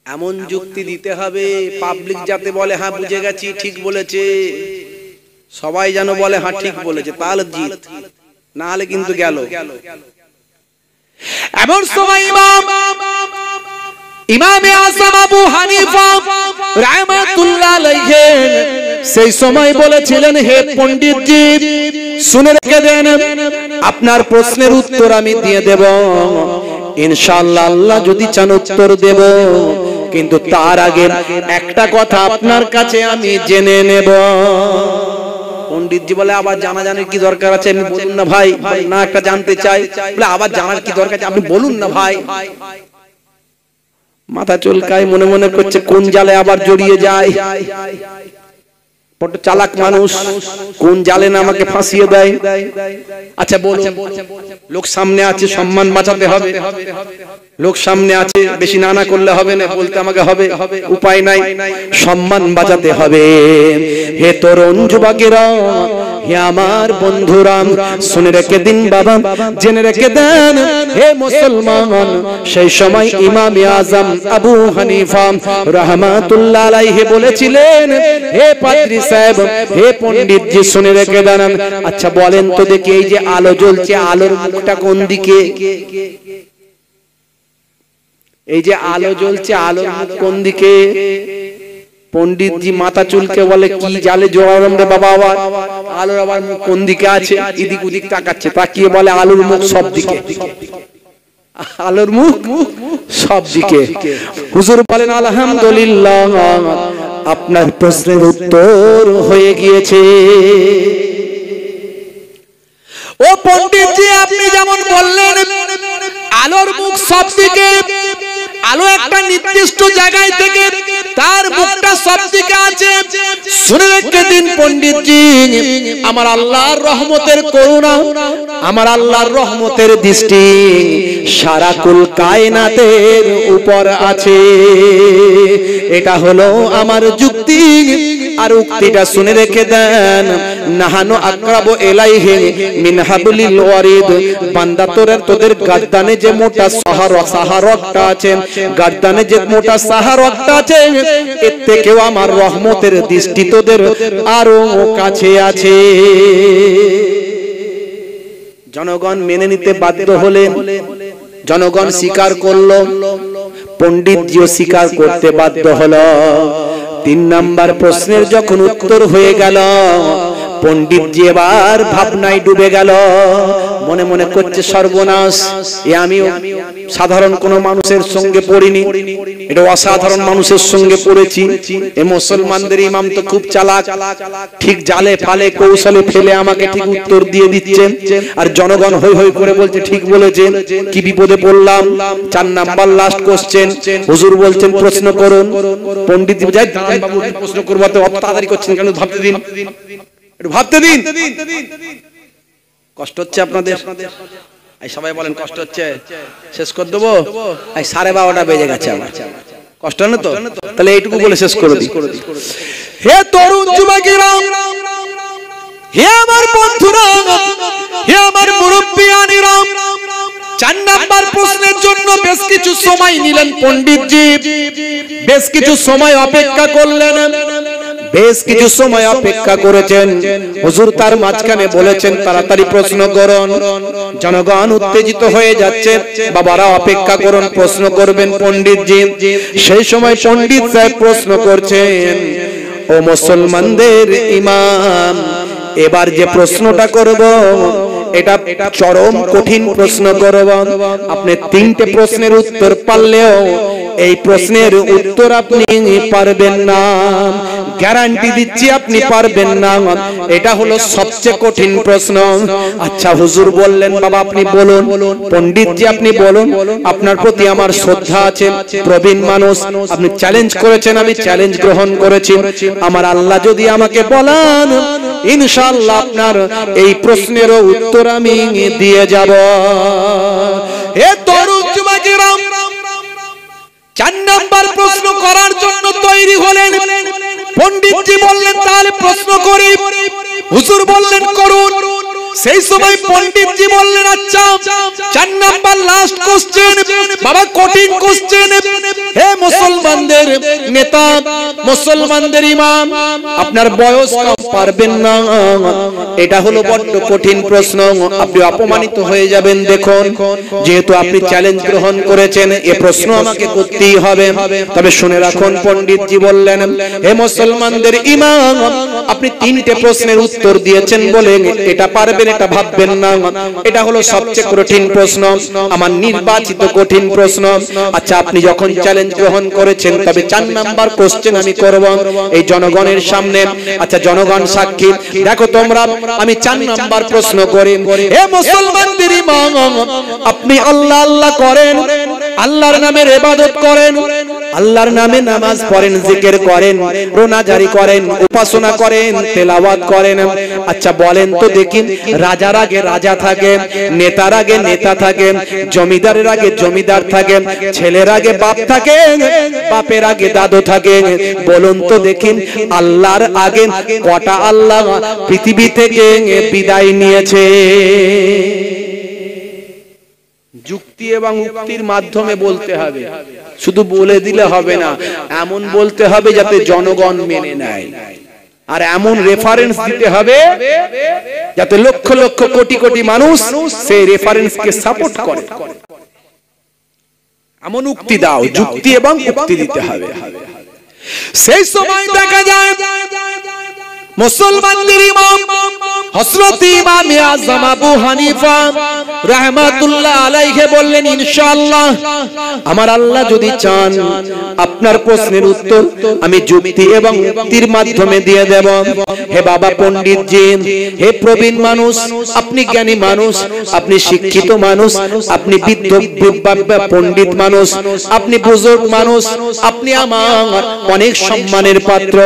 এমন যুক্তি দিতে হবে পাবলিক যাতে বলে হ্যাঁ বুঝে গেছি, ঠিক বলেছে, সবাই যেন বলে হ্যাঁ ঠিক বলেছে, তাহলে জিত, না হলে কিন্তু গেল। এমন সময় ইমামে আযম আবু হানিফা রাহমাতুল্লাহ আলাইহি সেই সময় বলেছিলেন, হে পণ্ডিতজি শুনে রেখে দেন, আপনার প্রশ্নের উত্তর আমি দিয়ে দেব ইনশাআল্লাহ। আল্লাহ যদি চান উত্তর দেব, কিন্তু তার আগে একটা কথা আপনার কাছে আমি জেনে নেব। পণ্ডিতজি বলে আবার জানার কি দরকার আছে, আপনি বলুন না ভাই। না, একটা জানতে চাই। বলে আবার জানার কি দরকার আছে, আপনি বলুন না ভাই। মাথা চুলকায়, মনে মনে করছে কোন জালে আবার জড়িয়ে যায়। বড় চালাক মানুষ, কোন জালে না আমাকে ফাঁসিয়ে দেয়। আচ্ছা বলুন, লোক সামনে আছে, সম্মান বাঁচাতে হবে। লোক সামনে আছে, বেশি নানা করলে হবে না, বলতে আমাকে হবে, উপায় নাই, সম্মান বাঁচাতে হবে। হে তরুণ যুবকেরা, হে আমার বন্ধুরা, শুনে রেখে দিন বাবা, জেনে রেখে দেন হে মুসলমান। সেই সময় ইমামে আজম আবু হানিফা রাহমাতুল্লাহ আলাইহি বলেছিলেন, হে পাদ্রী সাহেব, হে পণ্ডিতজি, শুনে রেখে দেন। আচ্ছা বলেন তো দেখি, এই যে আলো জ্বলছে, আলোর মুখটা কোন দিকে? এই যে আলো জ্বলছে, আলোর মুখ কোন দিকে? পণ্ডিতজি মাথা চুলকে বলে, কি জালে জড়ালাম রে বাবা, আবার আলোর আবার মুখ কোন দিকে আছে? এদিক ওদিক তাকাচ্ছে, তাকিয়ে বলে আলোর মুখ সব দিকে। আলোর মুখ সব দিকে। হুজুর বলেন আলহামদুলিল্লাহ, আপনার প্রশ্নের উত্তর হয়ে গিয়েছে। ও পণ্ডিতজি, আপনি যেমন বললেন আলোর মুখ সব দিকে, আলো একটা নির্দিষ্ট জায়গায় থেকে তার মুখটা সব দিকে আছে। শুনে রেখে দিন পণ্ডিতজি, আমার আল্লাহর রহমতের করুণা, আমার আল্লাহর রহমতের দৃষ্টি সারা কুল কায়নাতের উপর আছে। এটা হলো আমার যুক্তি। আর উক্তিটা শুনে রেখে দেন, নাহানু আকরাবু ইলাইহি মিন হাবলিল ওয়ারিদ। বান্দা তোদের গার্দানে যে মোটা সাহারকটা আছে, গার্দানে যে মোটা সাহারকটা আছে, এর থেকেও আমার রহমতের দৃষ্টি তোদের আরো কাছে আছে। জনগণ মেনে নিতে বাধ্য হলেন, জনগণ স্বীকার করলো, পণ্ডিতজিও স্বীকার করতে বাধ্য হলো। 3 নাম্বার প্রশ্নের যখন উত্তর হয়ে গেল, পণ্ডিতজি এবার ভাবনায় ডুবে গেল। মনে মনে করছে সর্বনাশ, এ আমিও সাধারণ কোন মানুষের সঙ্গে পড়িনি, এটা অসাধারণ মানুষের সঙ্গে পড়েছি। এ মুসলমানদের ইমাম তো খুব চালাক, ঠিক জালে ফালে কৌশলে ফেলে আমাকে ঠিক উত্তর দিয়ে দিচ্ছেন। আর জনগণ হই হই করে বলছে ঠিক বলেছেন। কি বিপদে পড়লাম। 4 নাম্বার লাস্ট কোশ্চেন, হুজুর বলছেন প্রশ্ন করুন। পণ্ডিত যাই বাবু প্রশ্ন করবো, তো অত তাড়াতাড়ি করছেন কেন, ভাবতে দিন, একটু ভাবতে দিন। কষ্ট হচ্ছে আপনাদের? এই সবাই বলেন কষ্ট হচ্ছে? শেষ করে দেবো? এই 12:30 বেজে গেছে আমার, কষ্ট না তো? তাহলে এইটুকু বলে শেষ করে দিই। হে তরুণ যুবকেরা, হে আমার বন্ধুরা, হে আমার মুরব্বিয়ানেরা, 4 নাম্বার প্রশ্নের জন্য বেশ কিছু সময় নিলেন পণ্ডিতজি, বেশ কিছু সময় অপেক্ষা করলেন, বেশ কিছু সময় অপেক্ষা করেছেন। হুজুর তার মাঝখানে বলেছেন তাড়াতাড়ি প্রশ্ন করুন। জনগণ উত্তেজিত হয়ে যাচ্ছে, বাবারা অপেক্ষা করুন, প্রশ্ন করবেন পণ্ডিতজি। সেই সময় পণ্ডিত সাহেব প্রশ্ন করছেন, ও মুসলমানদের ইমাম, এবার যে প্রশ্নটা করব এটা চরম কঠিন প্রশ্ন করব। আপনি 3টে প্রশ্নের উত্তর পারলেও এই প্রশ্নের উত্তর আপনি পারবেন না, গ্যারান্টি দিচ্ছি আপনি পারবেন না। এটা হলো সবচেয়ে কঠিন প্রশ্ন। আচ্ছা হুজুর বললেন, বাবা আপনি বলুন। পণ্ডিতজি আপনি বলুন, আপনার প্রতি আমার শ্রদ্ধা আছে, প্রবীণ মানুষ, আপনি চ্যালেঞ্জ করেছেন, আমি চ্যালেঞ্জ গ্রহণ করেছি। আমার আল্লাহ যদি আমাকে বলেন, ইনশাআল্লাহ আপনার এই প্রশ্নেরও উত্তর আমি দিয়ে যাব। হে তরুণ যুবকেরা, 4 নাম্বার প্রশ্ন করার জন্য তৈরি হলেন। পণ্ডিতজি বললেন তাহলে প্রশ্ন করি। হুজুর বললেন করুন। সেই সময় পণ্ডিতজি বললেন আচ্ছা 4 নাম্বার লাস্ট কোশ্চেন, বাবা কঠিন কোশ্চেন। হে মুসলমানদের নেতা, মুসলমানদের ইমাম, আপনার বয়স কম, পারবেন না, এটা হলো বড্ড কঠিন প্রশ্ন, আপনি অপমানিত হয়ে যাবেন। দেখুন যেহেতু আপনি চ্যালেঞ্জ গ্রহণ করেছেন, এই প্রশ্ন আমাকে করতেই হবে। তবে শুনে রাখুন, পণ্ডিতজি বললেন, হে মুসলমানদের ইমাম, আপনি 3টে প্রশ্নের উত্তর দিয়েছেন বলে এটা পারবেন পারবেন এটা ভাববেন না। এটা হলো সবচেয়ে কঠিন প্রশ্ন, আমার নির্বাচিত কঠিন প্রশ্ন। আচ্ছা, আপনি যখন চ্যালেঞ্জ গ্রহণ করেছেন, তবে 4 নাম্বার কোশ্চেন আমি করব এই জনগণের সামনে। আচ্ছা, জনগণ সাক্ষী, দেখো তোমরা, আমি 4 নাম্বার প্রশ্ন করি। হে মুসলমানদের ইমাম, আপনি আল্লাহ আল্লাহ করেন, আল্লাহর নামের ইবাদত করেন, আল্লাহর নামে নামাজ পড়েন, জিকির করেন, রোনাজারি করেন, উপাসনা করেন, তেলাওয়াত করেন। আচ্ছা বলেন তো দেখি, রাজার আগে রাজা থাকে, নেতার আগে নেতা থাকে, জমিদারের আগে জমিদার থাকে, ছেলের আগে বাপ থাকে, বাপের আগে দাদু থাকে। বলুন তো দেখি, আল্লাহর আগে কটা আল্লাহ পৃথিবী থেকে বিদায় নিয়েছে? যুক্তি এবং উক্তির মাধ্যমে বলতে হবে, শুধু বলে দিলে হবে না, এমন বলতে হবে যাতে জনগণ মেনে নেয়, আর এমন রেফারেন্স দিতে হবে যাতে লক্ষ লক্ষ কোটি কোটি মানুষ সেই রেফারেন্সকে সাপোর্ট করে। এমন উক্তি দাও, যুক্তি এবং উক্তি দিতে হবে। সেই সময় দেখা যায় মুসলমানদের ইমাম হযরত ইমাম আযম আবু হানিফা রাহমাতুল্লাহ আলাইহি বললেন, ইনশাআল্লাহ আমার আল্লাহ যদি চান আপনার প্রশ্নের উত্তর আমি যুক্তি এবং উক্তির মাধ্যমে দিয়ে দেব। হে বাবা পণ্ডিত জি, হে প্রবীণ মানুষ, আপনি জ্ঞানী মানুষ, আপনি শিক্ষিত মানুষ, আপনি বিদ্য পণ্ডিত মানুষ, আপনি বুজুর্গ মানুষ, আপনি আমার অনেক সম্মানের পাত্র।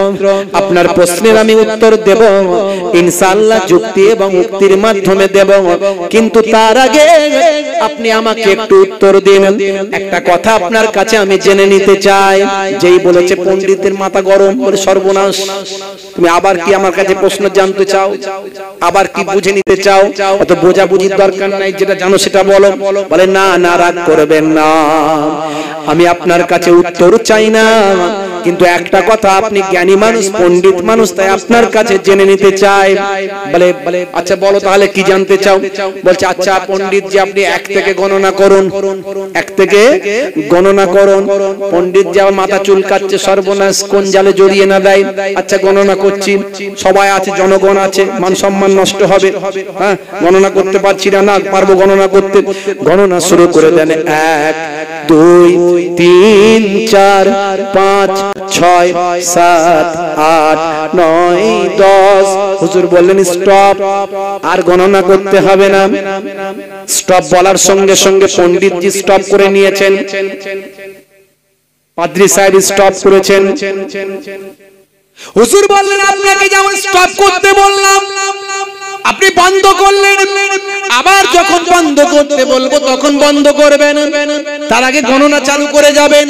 আপনার প্রশ্নের আমি উত্তর দেব ইনশাআল্লাহ যুক্তি এবং উক্তির মাধ্যমে দেব, কিন্তু তার আগে আপনি আমাকে একটু উত্তর দিন। একটা কথা আপনার কাছে আমি জেনে নিতে চাই। যেই বলেছে পণ্ডিতের মাথা গরম, বলে সর্বনাশ, তুমি আবার কি আমার কাছে প্রশ্ন জানতে চাও, আবার কি বুঝে নিতে চাও? অত বোঝাবুঝির দরকার নাই, যেটা জানো সেটা বলো। বলে না না, রাগ করবেন না, আমি আপনার কাছে উত্তর চাই না, কিন্তু একটা কথা, আপনি জ্ঞানী মানুষ, পণ্ডিত মানুষ, তাই আপনার কাছে জেনে নিতে চাই। বলে আচ্ছা বলো তাহলে কি জানতে চাও? বলছে আচ্ছা পণ্ডিত জি, আপনি 1 থেকে গণনা করুন, 1 থেকে গণনা করুন। পণ্ডিত জি আমার মাথা চুলকাচ্ছে, সর্বনাশ, কোন জালে জড়িয়ে না দেয়। আচ্ছা গণনা করছি, সবাই আছে, জনগণ আছে, মান সম্মান নষ্ট হবে, হ্যাঁ গণনা করতে পারছি না, না পারবো গণনা করতে। গণনা শুরু করে দেন, 1 2 3 4 5 6 7 8 9 10। হুজুর বললেন স্টপ, আর গণনা করতে হবে না। স্টপ বলার সঙ্গে সঙ্গে পণ্ডিত জি স্টপ করে নিয়েছেন, পাদ্রী সাহেব স্টপ করেছেন। হুজুর বললেন আপনাকে যেমন স্টপ করতে বললাম আপনি বন্ধ করলেন, আবার যখন বন্ধ করতে বলবো তখন বন্ধ করবেন, তার আগে গণনা চালু করে যাবেন,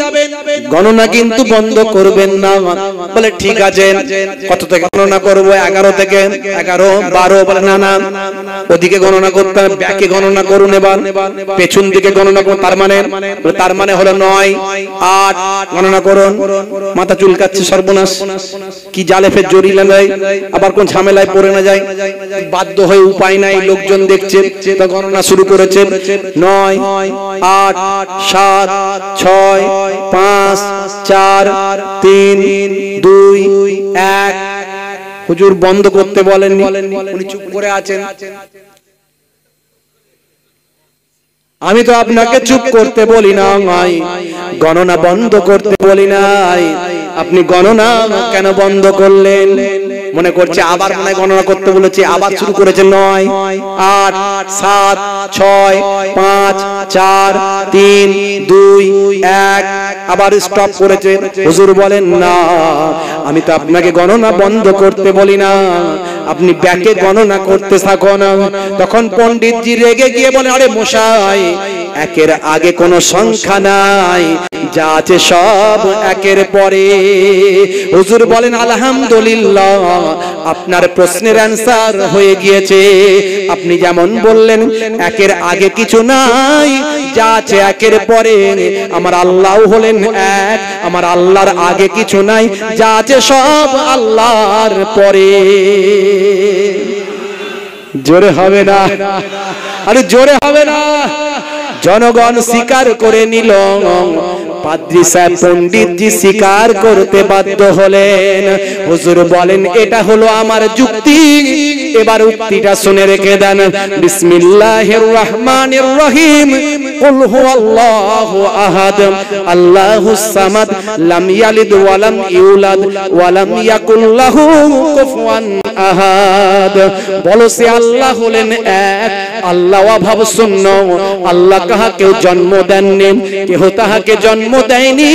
গণনা কিন্তু বন্ধ করবেন না। বলে ঠিক আছে, কত থেকে গণনা করব? 11 থেকে 11 12। বলে না না, ওদিকে গণনা করতে হবে, ব্যাকে গণনা করুন, এবার পেছন দিকে গণনা করুন। তার মানে হলো 9 8 গণনা করুন। মাথা চুলকাচ্ছে, সর্বনাশ, কি জালে ফের জড়িয়ে নাই, আবার কোন ঝামেলায় পড়ে না যায়, বাধ্য হয়ে উপায় নাই, লোকজন দেখছে, তা গণনা শুরু করেছে। 9 8 7 6 5 4 3 2 1। হুজুর বন্ধ করতে বলেননি, উনি চুপ করে আছেন। আমি তো আপনাকে চুপ করতে বলি না, গণনা বন্ধ করতে বলি নাই, আপনি গণনা কেন বন্ধ করলেন? মনে করছে আবার মনে গণনা করতে বলেছে, আবার শুরু করেছে 9 8 7 6 5 4 3 2 1। আবার স্টপ করেছে। হুজুর বলেন না, আমি তো আপনাকে গণনা বন্ধ করতে বলি না, আপনি ব্যাকে গণনা করতে থাকুন। তখন পণ্ডিত জি রেগে গিয়ে বলে, আরে মশাই, 1-এর আগে কোনো সংখ্যা নাই, যা আছে সব 1-এর পরে। হুজুর বলেন আলহামদুলিল্লাহ, আপনার প্রশ্নের অ্যানসার হয়ে গিয়েছে। আপনি যেমন বললেন 1-এর আগে কিছু নাই, যা আছে 1-এর পরে, আমার আল্লাহ হলেন 1, আমার আল্লাহর আগে কিছু নাই, যা আছে সব আল্লাহর পরে। জোরে হবে না? আরে জোরে হবে না? জনগণ স্বীকার করে নিল পাদ্রী সাহেব পণ্ডিতজি স্বীকার করতে বাধ্য হলেন। হুজুর বলেন এটা হলো আমার যুক্তি। এবার উক্তিটা শুনে রেখে দেন। বিসমিল্লাহির রহমানির রহিম। কুল হুয়াল্লাহু আহাদ আল্লাহুস সামাদ লাম ইয়ালিদ ওয়া লাম ইউলাদ ওয়া লাম ইয়াকুল লাহু কুফুয়ান আহাদ। বলো সে আল্লাহ হলেন এক, আল্লাহ অভাব শূন্য, আল্লাহ কাহাকেও জন্ম দেননি, কেহ তাহাকে জন্ম দেয়নি,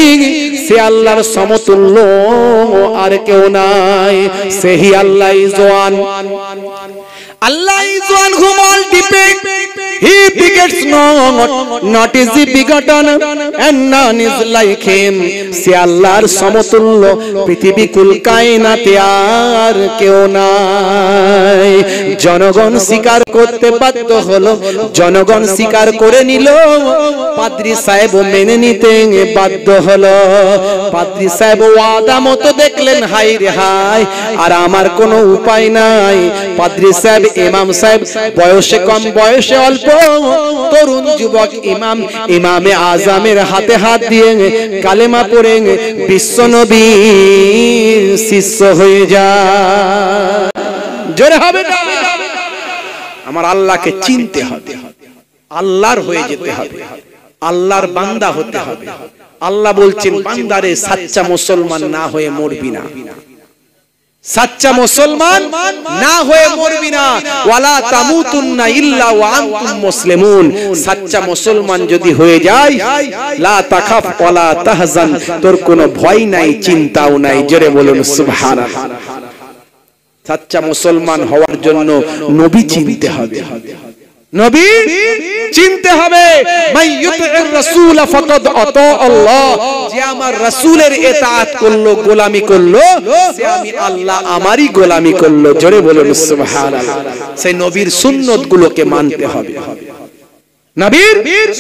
সে আল্লাহর সমতুল্য আর কেউ নাই। সেই Allah is one. Allah is one who multiplies. He begets not is he begotten, and none is like him. সে আল্লাহর সমতুল্য পৃথিবী কুল কায়নাতে আর কেউ নাই। জনগণ স্বীকার করতে বাধ্য হলো, জনগণ স্বীকার করে নিল, পাদ্রী সাহেব মেনে নিতে বাধ্য হলো। পাদ্রী সাহেব ওয়াদা মতো দেখলেন, হাই রে হাই, আর আমার কোনো উপায় নাই। পাদ্রী সাহেব ইমাম সাহেব বয়সে কম, বয়সে অল্প, তরুণ যুবক ইমাম, ইমামে আজমের হাতে হাত দিয়ে কালেমা পড়ে বিশ্ব নবীর শিষ্য হয়ে যায়। জোরে হবে না? আমার আল্লাহকে চিনতে হবে, আল্লাহর হয়ে যেতে হবে, আল্লাহর বান্দা হতে হবে। আল্লাহ বলছেন, বান্দারে সাচ্চা মুসলমান না হয়ে মরবি না, সাচ্চা মুসলমান না হয়ে মরবি না। ওয়ালা তামুতুন্না ইল্লা ওয়া আনতুম মুসলিমুন। সাচ্চা মুসলমান যদি হয়ে যায়, লা তাখাফ ওয়ালা তাহজান, তোর কোনো ভয় নাই, চিন্তাও নাই। জোরে বলুন সুবহানাল্লাহ। সাচ্চা মুসলমান হওয়ার জন্য নবী চিনতে হবে, নবী চিনতে হবে। মান ইউতির রাসূল ফাকাদ আতা আল্লাহ। যে আমার রাসূলের ইতাআত করলো, গোলামি করলো, সে আমি আল্লাহ আমারই গোলামি করলো। জোরে বলুন সুবহানাল্লাহ। সেই নবীর সুন্নতগুলোকে মানতে হবে, নবীর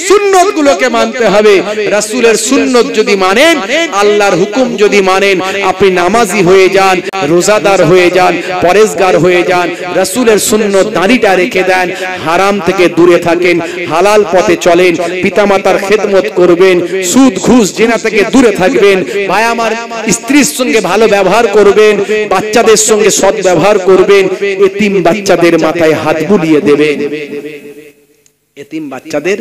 সুন্নতগুলোকে মানতে হবে। রাসূলের সুন্নত যদি মানেন, আল্লাহর হুকুম যদি মানেন, আপনি নামাজি হয়ে যান, রোজাদার হয়ে যান, পরেজগার হয়ে যান, রাসূলের সুন্নত দাঁড়িটা রেখে দেন, হারাম থেকে দূরে থাকেন, হালাল পথে চলেন, পিতামাতার খেদমত করবেন, সুদ ঘুষ জিনা থেকে দূরে থাকবেন, ভাই আমার স্ত্রীর সঙ্গে ভালো ব্যবহার করবেন, বাচ্চাদের সঙ্গে সৎ ব্যবহার করবেন, এতিম বাচ্চাদের মাথায় হাত বুলিয়ে দেবেন, এতিম বাচ্চাদের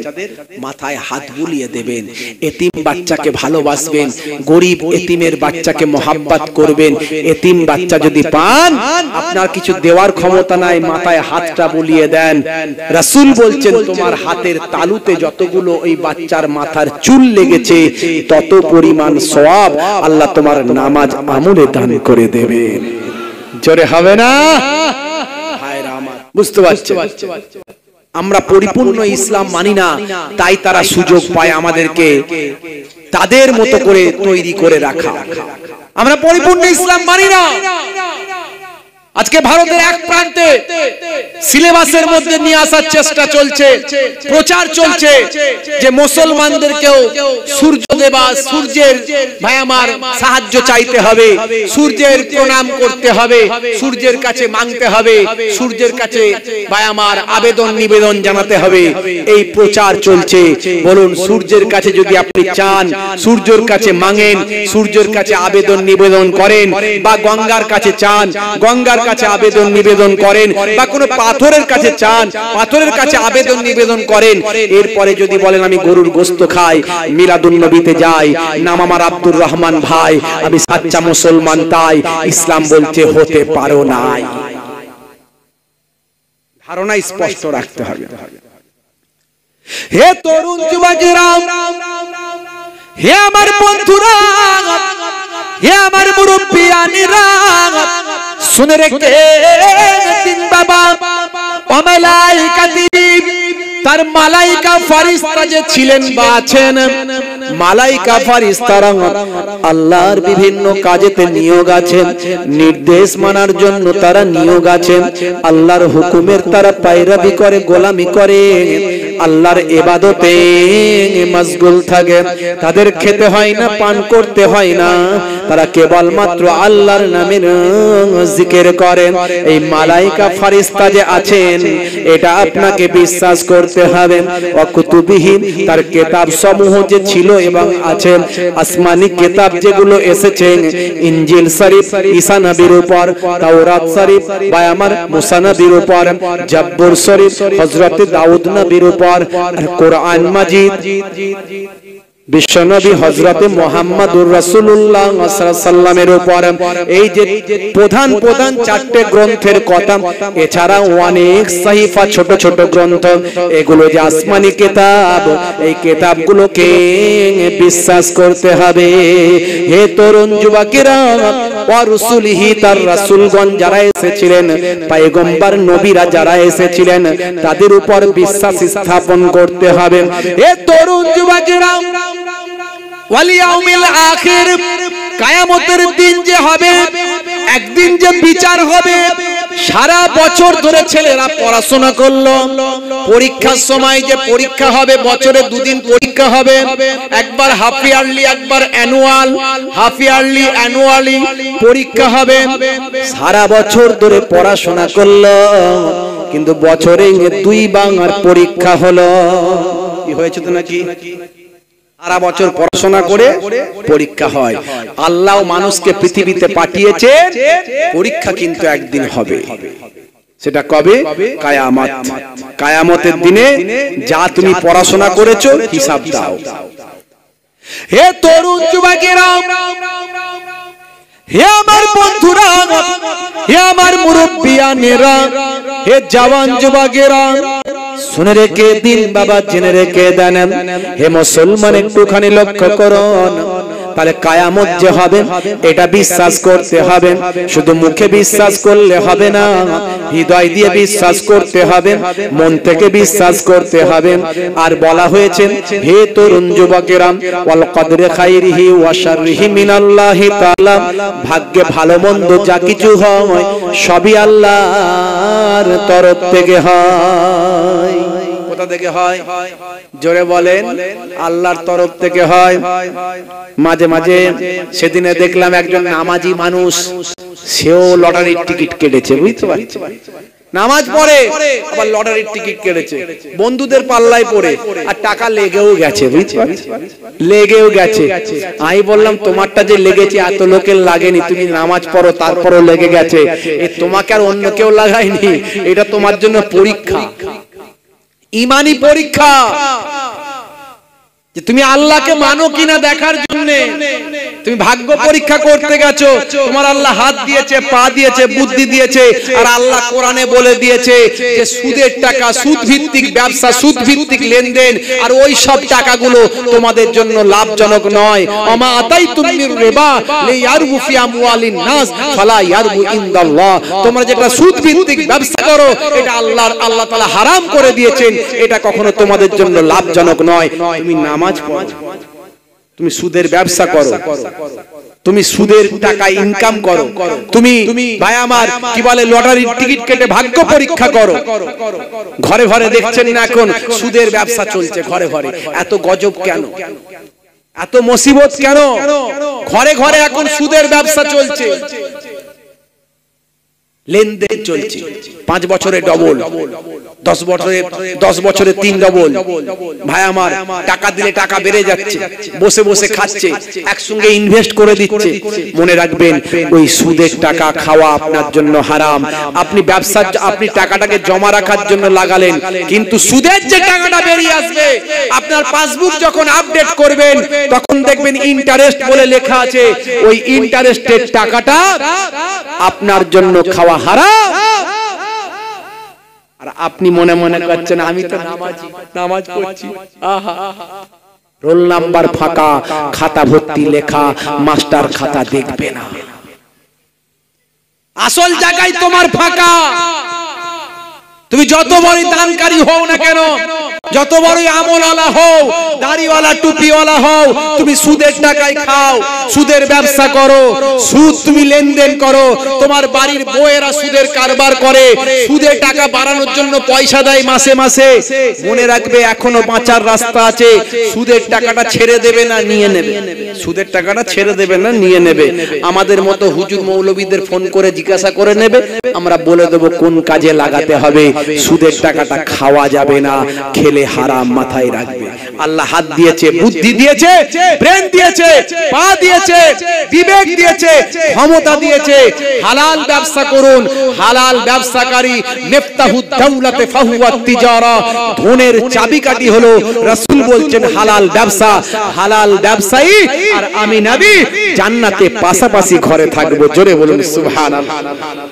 মাথায় হাত বুলিয়ে দেবেন, এতিম বাচ্চাকে ভালোবাসবেন, গরিব এতিমের বাচ্চাকে মোহাব্বত করবেন। এতিম বাচ্চা যদি পান, আপনার কিছু দেওয়ার ক্ষমতা নাই, মাথায় হাতটা বুলিয়ে দেন। রাসূল বলছেন, তোমার হাতের তালুতে যতগুলো ওই বাচ্চার মাথার চুল লেগেছে, তত পরিমাণ সওয়াব আল্লাহ তোমার নামাজ আমলে দান করে দেবেন। জোরে হবে না? ভাইরা আমার, বুঝতে পারছেন? আমরা পরিপূর্ণ ইসলাম মানি না, তাই তারা সুযোগ পায় আমাদেরকে তাদের মতো করে তৈরি করে রাখা। আমরা পরিপূর্ণ ইসলাম মানি না। আজকে ভারতের এক প্রান্তে সিলেবাসের মধ্যে নিয়ে আসার চেষ্টা চলছে, প্রচার চলছে যে মুসলমানদেরকেও সূর্য দেবা, সূর্যের ভাই আমার সাহায্য চাইতে হবে, সূর্যের প্রণাম করতে হবে, সূর্যের কাছে মাংতে হবে, সূর্যের কাছে ভাই আমার আবেদন নিবেদন জানাতে হবে। এই প্রচার চলছে। বলুন, সূর্যের কাছে যদি আপনি চান, সূর্যের কাছে মাঙ্গেন, সূর্যের কাছে আবেদন নিবেদন করেন, বা গঙ্গার কাছে চান, গঙ্গার কাছে আবেদন নিবেদন করেন, বা কোনো পাথরের কাছে চান, পাথরের কাছে আবেদন নিবেদন করেন, এরপরে যদি বলেন আমি গরুর গোশত খাই, মিলাদুন নবীতে যাই, নাম আমার আব্দুর রহমান ভাই, আমি সাচ্চা মুসলমান, তাই ইসলাম বলছে হতে পারো নাই। ধারণা স্পষ্ট রাখতে হবে। হে তরুণ যুবকেরা, হে আমার বন্ধুরা, হে আমার মুরব্বিয়ানিরা, শুনে রেখে দিন বাবা, ও মালাইকাতি, তার মালাইকা ফারিস্তা যে ছিলেন বা আছেন, মালাইকা ফারিস্তারা আল্লাহর বিভিন্ন কাজেতে নিয়োগ আছেন, নির্দেশ মানার জন্য তারা নিয়োগ আছেন, আল্লাহর হুকুমের তারা পায়রাবি করে, গোলামি করে। আল্লাহর ইবাদতে মশগুল থাকে, তাদের খেতে হয় না, পান করতে হয় না, তারা কেবলমাত্র আল্লাহর নামের জিকির করেন। এই মালাইকা ফেরেশতা যে আছেন এটা আপনাকে বিশ্বাস করতে হবে। ওয়া কুতুবিহি, তার কিতাব সমূহ যে ছিল এবং আছে, আসমানি কিতাব যেগুলো এসেছে, ইনজিল শরীফ ঈসা নবীর উপর, তাওরাত শরীফ বায়ামার মুসা নবীর উপর, জাব্বুর শরীফ হযরত দাউদ নবীর উপর, আর কোরআন মাজিদ বিশ্বনবী হযরত মুহাম্মদুর রাসূলুল্লাহ সাল্লাল্লাহু আলাইহি ওয়াসাল্লামের উপর। এই যে প্রধান প্রধান চারটি গ্রন্থের কথা, এছাড়া অনেক সাহিফা ছোট ছোট গ্রন্থ, এগুলো যে আসমানি কিতাব, এই কিতাবগুলোকে বিশ্বাস করতে হবে। হে তরুণ যুবকেরা, ওয়া রাসূলিহি, তার রাসূলগণ যারা এসেছিলেন, পয়গম্বর নবীরা যারা এসেছিলেন, তাদের উপর বিশ্বাস স্থাপন করতে হবে। হে তরুণ যুবকেরা, ওয়াল ইয়াউমিল আখির, কিয়ামতের দিন যে হবে, একদিন যে বিচার হবে, সারা বছর ধরে ছেলেরা পড়াশোনা করলো, পরীক্ষার সময় যে পরীক্ষা হবে, বছরে দুদিন পরীক্ষা হবে, একবার হাফ ইয়ারলি, একবার অ্যানুয়াল। হাফ ইয়ারলি অ্যানুয়ালি পরীক্ষা হবে, সারা বছর ধরে পড়াশোনা করলো, কিন্তু বছরে দুইবার পরীক্ষা হলো। কি হয়েছে তো নাকি? সারা বছর পড়াশোনা করে পরীক্ষা হয়। আল্লাহ মানুষকে পৃথিবীতে পাঠিয়েছে, পরীক্ষা কিন্তু একদিন হবে। সেটা কবে? কিয়ামত। কিয়ামতের দিনে যা তুমি পড়াশোনা করেছো হিসাব দাও। হে তরুণ যুবকেরা, হে আমার বন্ধুরা, হে আমার মুরব্বিয়ানেরা, হে জওয়ান যুবকেরা, শুনে রেখে দিন বাবা, জেনে রেখে দেন। হে মুসলমান, একটুখানি লক্ষ্য করুন, তাহলে কিয়ামত যে হবে এটা বিশ্বাস করতে হবে। শুধু মুখে বিশ্বাস করলে হবে না, হৃদয় দিয়ে বিশ্বাস করতে হবে, মন থেকে বিশ্বাস করতে হবে। আর বলা হয়েছে, হে তরুণ যুবকেরা, ওয়াল কদরে খাইরিহি ওয়া শাররিহি মিনাল্লাহি তাআলা, ভাগ্যে ভালো মন্দ যা কিছু হয় সবই আল্লাহর তরফ থেকে হয়। কোথা থেকে হয়? জোরে বলেন। আল্লাহর তরফ থেকে হয়। মাঝে মাঝে সেদিনে দেখলাম একজন নামাজি মানুষ, সেও লটারির টিকিট কেটেছে, বুঝতে পারছেন? নামাজ পড়ে আবার লটারির টিকিট কেটেছে, বন্ধুদের পাল্লায় পড়ে, আর টাকা লেগেও গেছে, বুঝতে পারছেন? লেগেও গেছে। আমি বললাম, তোমারটা যে লেগেছে এত লোকের লাগেনি, তুমি নামাজ পড়ো তারপরও লেগে গেছে, তোমাকে আর অন্য কেউ লাগায়নি, এটা তোমার জন্য পরীক্ষা, ইমানি পরীক্ষা, যে তুমি আল্লাহকে মানো কিনা দেখার জন্য। তুমি ভাগ্য পরীক্ষা করতে গেছো, তোমার আল্লাহ হাত দিয়েছে, পা দিয়েছে, বুদ্ধি দিয়েছে, আর আল্লাহ কোরআনে বলে দিয়েছে যে সুদের টাকা, সুদ ভিত্তিক ব্যবসা, সুদ ভিত্তিক লেনদেন, আর ওই সব টাকাগুলো তোমাদের জন্য লাভজনক নয়। আমা আতাইতুম মির রিবা লিয়ারবু ফি আমওয়ালিন নাস ফালা ইয়ারবু ইনদাল্লাহ, তোমরা যেটা সুদ ভিত্তিক ব্যবসা করো এটা আল্লাহ তাআলা হারাম করে দিয়েছেন, এটা কখনো তোমাদের জন্য লাভজনক নয়। তুমি নামাজ পড়ো, তুমি সুদের ব্যবসা করো, তুমি সুদের টাকা ইনকাম করো, তুমি ভাই আমার কি বলে লটারির টিকিট কেটে ভাগ্য পরীক্ষা করো। ঘরে ঘরে দেখছেন না এখন সুদের ব্যবসা চলছে, ঘরে ঘরে। এত গজব কেন? এত মুসিবত কেন? ঘরে ঘরে এখন সুদের ব্যবসা চলছে, লেনদেন চলছে, 5 বছরে ডবল, 10 বছরে 3 ডবল। ভাই আমার, টাকা দিলে টাকা বেড়ে যাচ্ছে, বসে বসে খাচ্ছে, একসঙ্গে ইনভেস্ট করে দিচ্ছে। মনে রাখবেন, ওই সুদের টাকা খাওয়া আপনার জন্য হারাম। আপনি ব্যবসা, আপনি টাকাটাকে জমা রাখার জন্য লাগালেন, কিন্তু সুদের যে টাকাটা বেরিয়ে আসবে, আপনার পাসবুক যখন আপডেট করবেন তখন দেখবেন ইন্টারেস্ট বলে লেখা আছে, ওই ইন্টারেস্টের টাকাটা আপনার জন্য খাওয়া হারাম। আর আপনি মনে মনে করছেন আমি তো নামাজ পড়ছি, রোল নাম্বার ফাঁকা, খাতা ভর্তি লেখা, মাস্টার খাতা দেখবে না। আসল জায়গায় তোমার ফাঁকা। তুমি যত বড় দানকারী হও না কেন, যত বড়ই আমলওয়ালা হও, দাড়িওয়ালা টুপিওয়ালা হও, তুমি সুদের টাকায় খাও, সুদের ব্যবসা করো, সুদ তুমি লেনদেন করো, তোমার বাড়ির বউয়েরা সুদের কারবার করে, সুদের টাকা বাড়ানোর জন্য পয়সা দেয় মাসে মাসে। মনে রাখবে এখনো বাঁচার রাস্তা আছে। সুদের টাকাটা ছেড়ে দেবে না নিয়ে নেবে, সুদের টাকাটা ছেড়ে দেবে না নিয়ে নেবে। আমাদের মতো হুজুর মৌলবীদের ফোন করে জিজ্ঞাসা করে নেবে, আমরা বলে দেবো কোন কাজে লাগাতে হবে। সুদের টাকাটা খাওয়া যাবে না, খেলে হারাম, মাথায় রাখবে। আল্লাহ হাত দিয়েছে, বুদ্ধি দিয়েছে, ব্রেন দিয়েছে, পা দিয়েছে, বিবেক দিয়েছে, ক্ষমতা দিয়েছে। হালাল ব্যবসা করুন। হালাল ব্যবসাকারী মিফতাহুদ দাওলাতে ফাহুয়াত তিজারা, ধনের চাবিকাঠি হলো রাসূল বলছেন হালাল ব্যবসা। হালাল ব্যবসায়ী আর আমি নবী জান্নাতে পাশাপাশি ঘরে থাকবো। জোরে বলুন সুবহানাল্লাহ।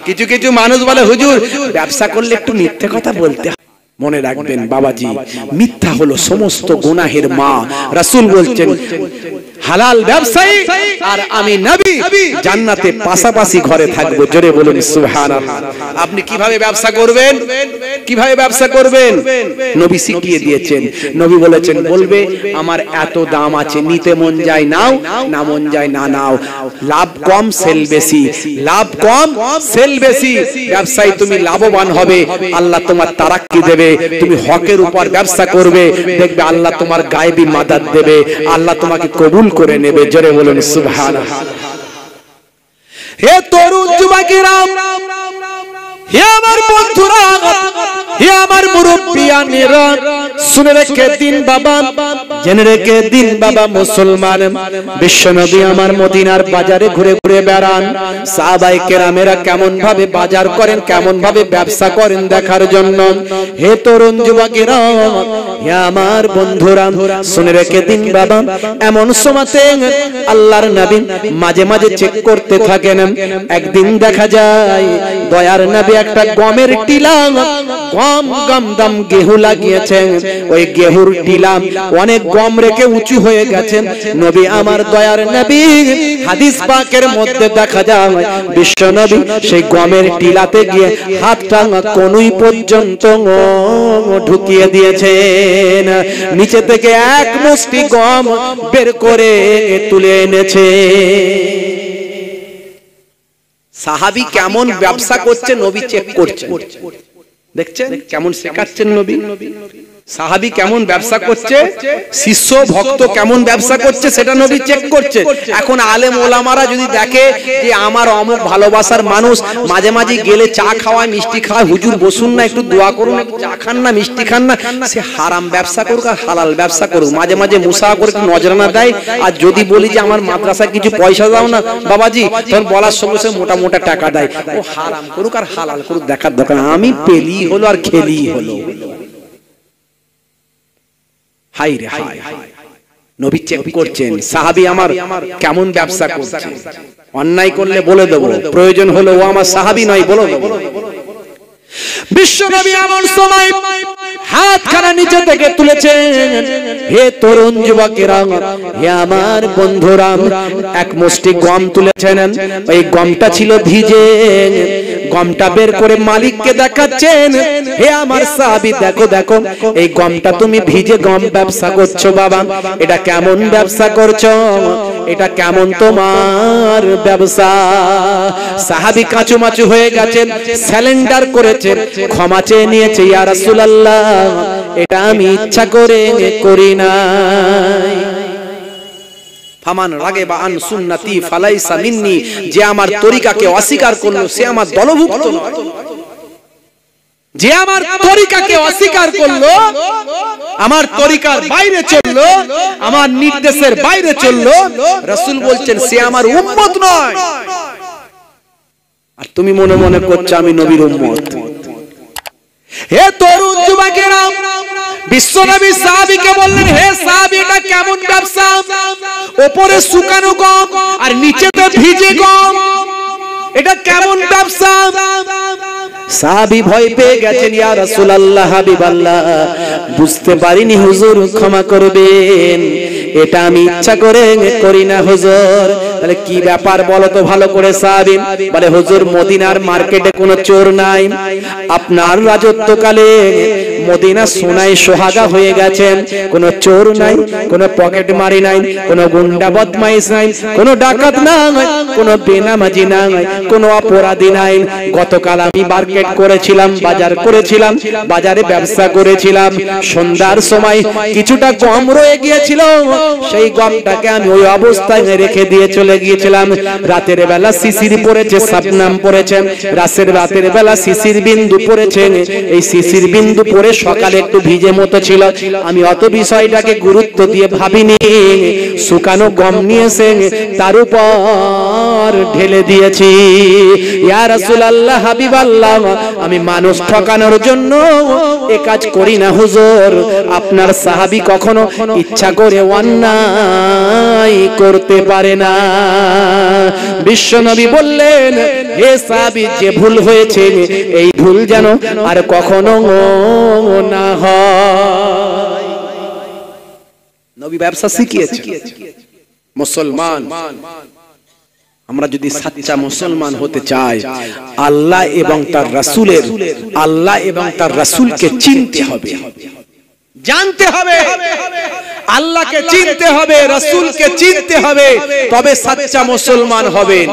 কিছু কিছু মানুষ বলে হুজুর ব্যবসা করলে একটু মিথ্যে কথা বলতে হয়। মনে রাখবেন বাবাজি, মিথ্যা হলো সমস্ত গুনাহের মা। রাসূল বলছেন হালাল ব্যবসায়ী আর আমি নবী জান্নাতে পাশাপাশি ঘরে থাকবো। জোরে বলুন সুবহানাল্লাহ। আপনি কিভাবে ব্যবসা করবেন, কিভাবে ব্যবসা করবেন নবী শিখিয়ে দিয়েছেন। নবী বলেছেন বলবে আমার এত দাম আছে, নিতে মন যায় নাও, না মন যায় না নাও। লাভ কম সেল বেশি, লাভ কম সেল বেশি। ব্যবসায়ী তুমি লাভবান হবে, আল্লাহ তোমার তারাক্কি দেবে। তুমি হকের উপর ব্যবসা করবে, দেখবে আল্লাহ তোমার গায়েবী মাদাদ দেবে, আল্লাহ তোমাকে কবুল করে নেবে। জোরে বলুন সুবহানাল্লাহ। হে তরুণ যুবকেরা, হে আমার বন্ধুরা, হে আমার মুরব্বিয়ানেরা, শুনে রেখে দিন বাবা, জেনে রেখে দিন বাবা মুসলমান। বিশ্বনবী আমার মদিনার বাজারে ঘুরে ঘুরে বেড়ান। সাহাবায়ে কেরামেরা কেমন ভাবে বাজার করেন, কেমন ভাবে ব্যবসা করেন দেখার জন্য। হে তরুণ যুবকেরা, হে আমার বন্ধুরা, শুনে রেখে দিন বাবা, এমন সময়তে আল্লাহর নবী মাঝে মাঝে চেক করতে থাকেন। একদিন দেখা যায় দয়ার নবী একটা গমের টিলা, গম দাম গেহু লাগিয়েছেন। ওই গেহুর টিলা অনেক গম রেখে উঁচু হয়ে গেছে। নবী আমার দয়ার নবী হাদিস পাকের মধ্যে দেখা যায় বিশ্ব নবী সেই গমের টিলাতে গিয়ে হাতটা কোনুই পর্যন্ত ঢুকিয়ে দিয়েছেন। নিচে থেকে এক মুষ্টি গম বের করে তুলে এনেছে। সাহাবী কেমন ব্যবসা করছে নবী চেক করছে। দেখছেন কেমন শেখাচ্ছেন নবী। সাহাবী কেমন ব্যবসা করছে, শিষ্য ভক্ত কেমন ব্যবসা করছে, সেটা নবী চেক করছে। এখন আলেম ওলামারা যদি দেখে যে আমার অমুক ভালোবাসার মানুষ মাঝে মাঝে গেলে চা খাওয়ায়, মিষ্টি খাওয়ায়, হুজুর বসুন না একটু দোয়া করুন, একটু চা খান না, মিষ্টি খান না, সে হারাম ব্যবসা করুক আর হালাল ব্যবসা করুক, মাঝে মাঝে মুসা করে নজরানা দেয়। আর যদি বলি যে আমার মাদ্রাসায় কিছু পয়সা দাও না বাবাজি, তখন বলার সঙ্গে সঙ্গে মোটা মোটা টাকা দেয়। ও হারাম করুক আর হালাল করুক দেখার দরকার, আমি পেলি হলো আর খেলি হলো। হাই রে হাই, নবী চেক করছেন সাহাবী আমার কেমন ব্যবসা করছে। অন্যায় করলে বলে দেবো, প্রয়োজন হলে ও আমার সাহাবী নয় বলে দেবো। বিশ্ব নবী এমন সময় হাতখানা নিচে থেকে তুলেছেন। হে তরুণ যুবকেরা, হে আমার বন্ধুরা, এক মুষ্টি গম তুলেছেন। ওই গমটা ছিল ভিজে। গমটা বের করে মালিককে দেখাচ্ছেন, হে আমার সাহাবী দেখো দেখো, এই গমটা তুমি ভিজে গম ব্যবসা করছো বাবা, এটা কেমন ব্যবসা করছো, এটা কেমন তোমার ব্যবসা। সাহাবী কাঁচুমাচু হয়ে গেছেন, স্যালেন্ডার করেছেন, ক্ষমা চেয়ে নিয়েছে, ইয়া রাসূলুল্লাহ এটা আমি ইচ্ছা করে করি নাই। ফামান রাগিবা আন সুন্নতি ফালাইসা মিন্নি, যে আমার তরিকাকে অস্বীকার করলো সে আমার দলভুক্ত নয়। যে আমার তরিকাকে অস্বীকার করলো, আমার তরিকার বাইরে চললো, আমার নির্দেশের বাইরে চললো, রাসূল বলছেন সে আমার উম্মত নয়। আর তুমি মনে মনে করছো আমি নবীর উম্মত। হে তরুণ যুবকেরা, বিশ্বনবী সাহাবীকে বললেন, হে সাহাবী এটা কেমন ব্যবসা, উপরে শুকানো গম আর নিচেতে ভিজে গম, এটা কেমন ব্যবসা। সাহাবী ভয় পেয়ে গেছেন, ইয়া রাসূলুল্লাহ হাবিবাল্লাহ বুঝতে পারিনি হুজুর ক্ষমা করবেন, এটা আমি ইচ্ছা করে করি না হুজুর। তাহলে কি ব্যাপার বলো তো ভালো করে। সাহাবী বলে হুজুর মদিনার মার্কেটে কোনো চোর নাই, আপনার রাজত্বকালে মদিনা সোনায় সোহাগা হয়ে গেছেন। কোনো চোর নাই, কোনো পকেট মারি নাই, কোনো গুন্ডা বদমাইশ নাই, কোনো ডাকাত নাই, কোনো বেনামাজি নাই, কোনো অপরাধী নাই। গতকাল আমি মার্কেট করেছিলাম, বাজার করেছিলাম, বাজারে ব্যবসা করেছিলাম। সন্ধ্যার সময় কিছুটা গম রয়ে গিয়েছিল, সেই গমটাকে আমি ওই অবস্থায় রেখে দিয়ে চলে গিয়েছিলাম। রাতের বেলা শিশির পড়েছে, শাবনাম পড়েছে, রাতের বেলা শিশির বিন্দু পড়েছে। এই শিশির বিন্দু পড়ে সকালে একটু ভিজে মতো ছিল, আমি অত বিষয়টাকে গুরুত্ব দিয়ে ভাবিনি। শুকানো গম নিয়ে এসে তার উপর ঢেলে দিয়েছি। ইয়া রাসূলুল্লাহ, হাবিবাল্লাহ, আমি মানুষ ঠকানোর জন্য এ কাজ করি না হুজুর। আপনার সাহাবী কখনো ইচ্ছা করে অন্যায় করতে পারে না। বিশ্বনবী বললেন, হে সাহাবী, যে ভুল হয়েছে এই ভুল যেন আর কখনো না হয়। নবী ব্যবসা শিখিয়েছে। মুসলমান আমরা যদি সাচ্চা মুসলমান হতে চাই, আল্লাহ এবং তার রাসূলকে চিনতে হবে, জানতে হবে। আল্লাহকে চিনতে হবে, রাসূলকে চিনতে হবে, তবে সাচ্চা মুসলমান হবেন।